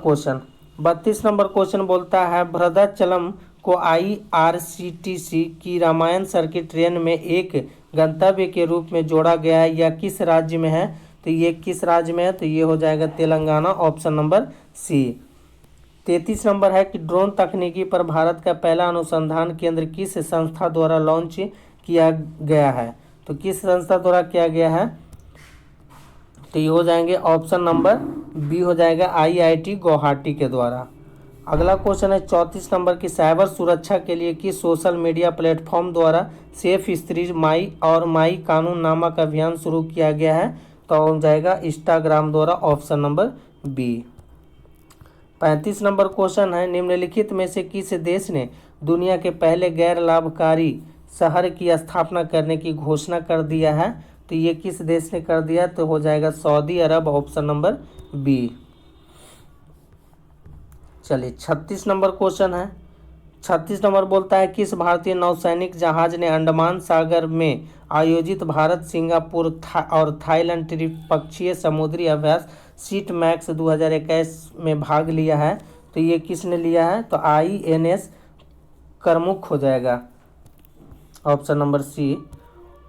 question बोलता है भद्राचलम को IRCTC की रामायण सर्किट ट्रेन में एक गंतव्य के रूप में जोड़ा गया है, यह किस राज्य में है। तो ये किस राज्य में है, तो ये हो जाएगा Telangana. Option number C. 33 number है कि ड्रोन तकनीकी पर भारत का पहला अनुसंधान केंद्र किस संस्था द्वारा लॉन्च किया गया है। तो किस संस्था द्वारा किया गया है, तो ये हो जाएंगे ऑप्शन नंबर बी हो जाएगा IIT गुवाहाटी के द्वारा। अगला क्वेश्चन है 34 नंबर की साइबर सुरक्षा के लिए किस सोशल मीडिया प्लेटफॉर्म द्वारा सेफ स्त्री माई और माई कानून नामक अभियान शुरू किया गया है। तो हो जाएगा इंस्टाग्राम द्वारा। Option number B. 35 number question है निम्नलिखित में से किस देश ने दुनिया के पहले गैर लाभकारी शहर की स्थापना करने की घोषणा कर दिया है। तो ये किस देश ने कर दिया, तो हो जाएगा सऊदी अरब। Option number B. चलिए 36 नंबर क्वेश्चन है। 36 नंबर बोलता है किस भारतीय नौसैनिक जहाज ने अंडमान सागर में आयोजित भारत सिंगापुर और थाईलैंड त्रिपक्षीय समुद्री अभ्यास सीट मैक्स 2021 में भाग लिया है। तो ये किसने लिया है, तो INS करमुख हो जाएगा। Option number C.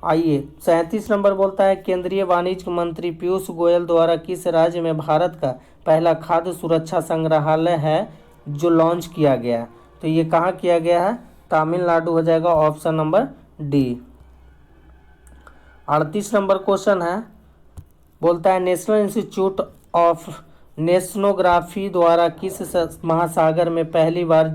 आइए 37 नंबर बोलता है केंद्रीय वाणिज्य मंत्री पीयूष गोयल द्वारा किस राज्य में भारत का पहला खाद्य सुरक्षा संग्रहालय है जो लॉन्च किया गया है। तो ये कहाँ किया गया है, तमिलनाडु हो जाएगा option number D. 38 number question है, बोलता है नेशनल इंस्टीट्यूट ऑफ नेशनोग्राफी द्वारा किस महासागर में पहली बार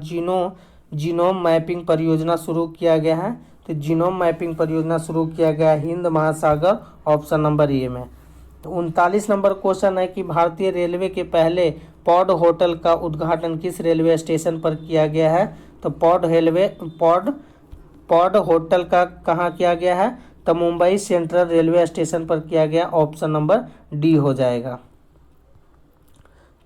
जीनोम मैपिंग परियोजना शुरू किया गया है। तो जीनोम मैपिंग परियोजना शुरू किया गया हिंद महासागर, ऑप्शन नंबर ए में। तो 39 नंबर क्वेश्चन है कि भारतीय रेलवे के पहले पॉड होटल का उद्घाटन किस रेलवे स्टेशन पर किया गया है। तो पॉड होटल का कहाँ किया गया है, तो मुंबई सेंट्रल रेलवे स्टेशन पर किया गया, ऑप्शन नंबर डी हो जाएगा।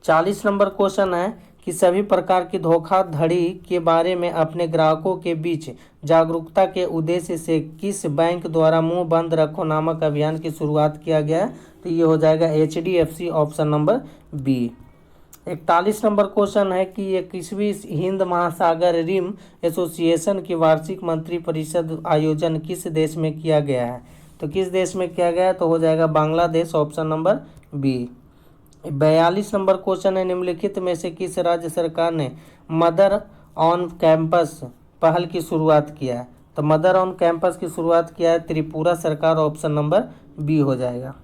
40 नंबर क्वेश्चन है कि सभी प्रकार की धोखाधड़ी के बारे में अपने ग्राहकों के बीच जागरूकता के उद्देश्य से किस बैंक द्वारा मुंह बंद रखो नामक अभियान की शुरुआत किया गया है। तो ये हो जाएगा HDFC, option number B. 41 number question है कि ये किसवीं हिंद महासागर रिम एसोसिएशन की वार्षिक मंत्री परिषद आयोजन किस देश में किया गया है। तो किस देश में किया गया है, तो हो जाएगा Bangladesh, option number B. 42 number question है निम्नलिखित में से किस राज्य सरकार ने मदर ऑन कैंपस पहल की शुरुआत किया है। तो मदर ऑन कैंपस की शुरुआत किया है त्रिपुरा सरकार, ऑप्शन नंबर बी हो जाएगा।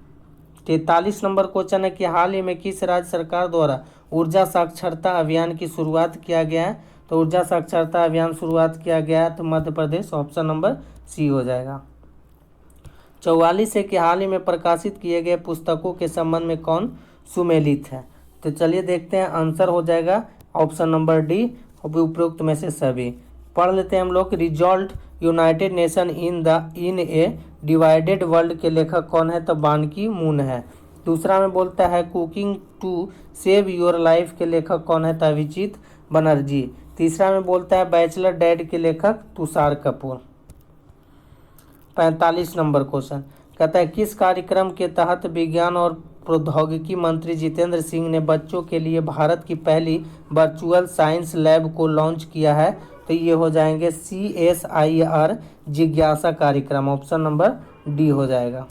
43 नंबर क्वेश्चन है कि हाल ही में किस राज्य सरकार द्वारा ऊर्जा साक्षरता अभियान की शुरुआत किया गया है। तो ऊर्जा साक्षरता अभियान शुरुआत किया गया है तो मध्य प्रदेश, ऑप्शन नंबर सी हो जाएगा। 44 है कि हाल ही में प्रकाशित किए गए पुस्तकों के संबंध में कौन सुमेलित है। तो चलिए देखते हैं, आंसर हो जाएगा ऑप्शन नंबर डी, उपरोक्त में से सभी। पढ़ लेते हैं हम लोग। Result United nation in A divided world के लेखक कौन है, तो बान की मून है। दूसरा में बोलता है cooking to save your life के लेखक कौन है, तो अभिजीत बनर्जी। तीसरा में बोलता है बैचलर डैड के लेखक तुषार कपूर। 45 नंबर क्वेश्चन कहता है किस कार्यक्रम के तहत विज्ञान और प्रौद्योगिकी मंत्री जितेंद्र सिंह ने बच्चों के लिए भारत की पहली वर्चुअल साइंस लैब को लॉन्च किया है। तो ये हो जाएंगे CSIR जिज्ञासा कार्यक्रम, ऑप्शन नंबर डी हो जाएगा।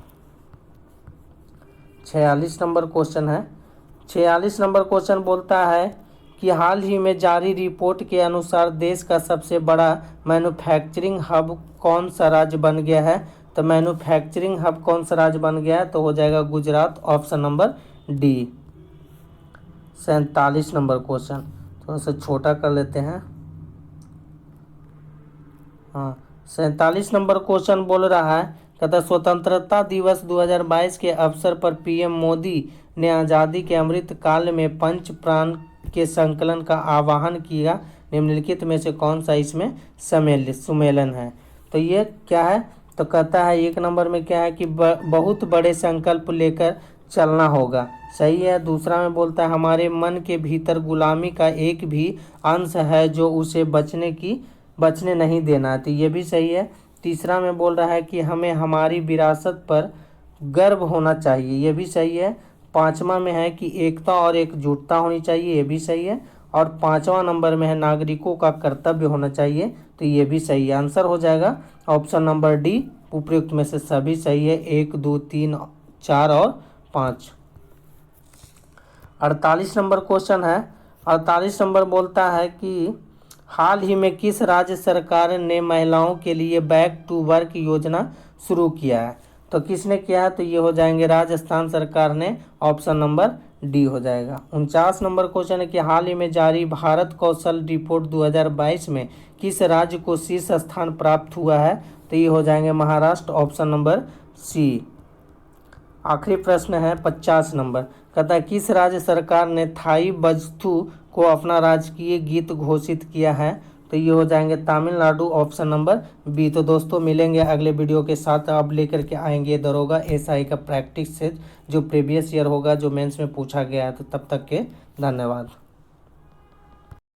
46 नंबर क्वेश्चन है। 46 नंबर क्वेश्चन बोलता है कि हाल ही में जारी रिपोर्ट के अनुसार देश का सबसे बड़ा मैन्युफैक्चरिंग हब कौन सा राज्य बन गया है। तो मैन्युफैक्चरिंग हब कौन सा राज्य बन गया है, तो हो जाएगा Gujarat, option number D. 47 number question थोड़ा सा छोटा कर लेते हैं। हाँ, 47 नंबर क्वेश्चन बोल रहा है, कहता स्वतंत्रता दिवस 2022 के अवसर पर PM मोदी ने आज़ादी के अमृत काल में पंच प्राण के संकलन का आह्वान किया। निम्नलिखित में से कौन सा इसमें सुमेलन है। तो ये क्या है, तो कहता है 1 नंबर में क्या है कि बहुत बड़े संकल्प लेकर चलना होगा, सही है। दूसरा में बोलता है हमारे मन के भीतर गुलामी का एक भी अंश है जो उसे बचने नहीं देना, तो ये भी सही है। तीसरा में बोल रहा है कि हमें हमारी विरासत पर गर्व होना चाहिए, ये भी सही है। पांचवा में है कि एकता और एकजुटता होनी चाहिए, ये भी सही है। और 5वां नंबर में है नागरिकों का कर्तव्य होना चाहिए, तो ये भी सही है। आंसर हो जाएगा ऑप्शन नंबर डी, उपयुक्त में से सभी सही है, 1, 2, 3, 4 और 5। 48 नंबर क्वेश्चन है। 48 नंबर बोलता है कि हाल ही में किस राज्य सरकार ने महिलाओं के लिए बैक टू वर्क योजना शुरू किया है। तो किसने किया है, तो ये हो जाएंगे राजस्थान सरकार ने, ऑप्शन नंबर डी हो जाएगा। 49 नंबर क्वेश्चन है कि हाल ही में जारी भारत कौशल रिपोर्ट 2022 में किस राज्य को शीर्ष स्थान प्राप्त हुआ है। तो ये हो जाएंगे महाराष्ट्र, ऑप्शन नंबर सी। आखिरी प्रश्न है 50 नंबर, कहता है किस राज्य सरकार ने थाई बजथू को अपना राजकीय गीत घोषित किया है। तो ये हो जाएंगे तमिलनाडु, ऑप्शन नंबर बी। तो दोस्तों मिलेंगे अगले वीडियो के साथ। अब लेकर के आएंगे दरोगा SI का प्रैक्टिस से जो प्रीवियस ईयर होगा, जो मेंस में पूछा गया है। तो तब तक के धन्यवाद।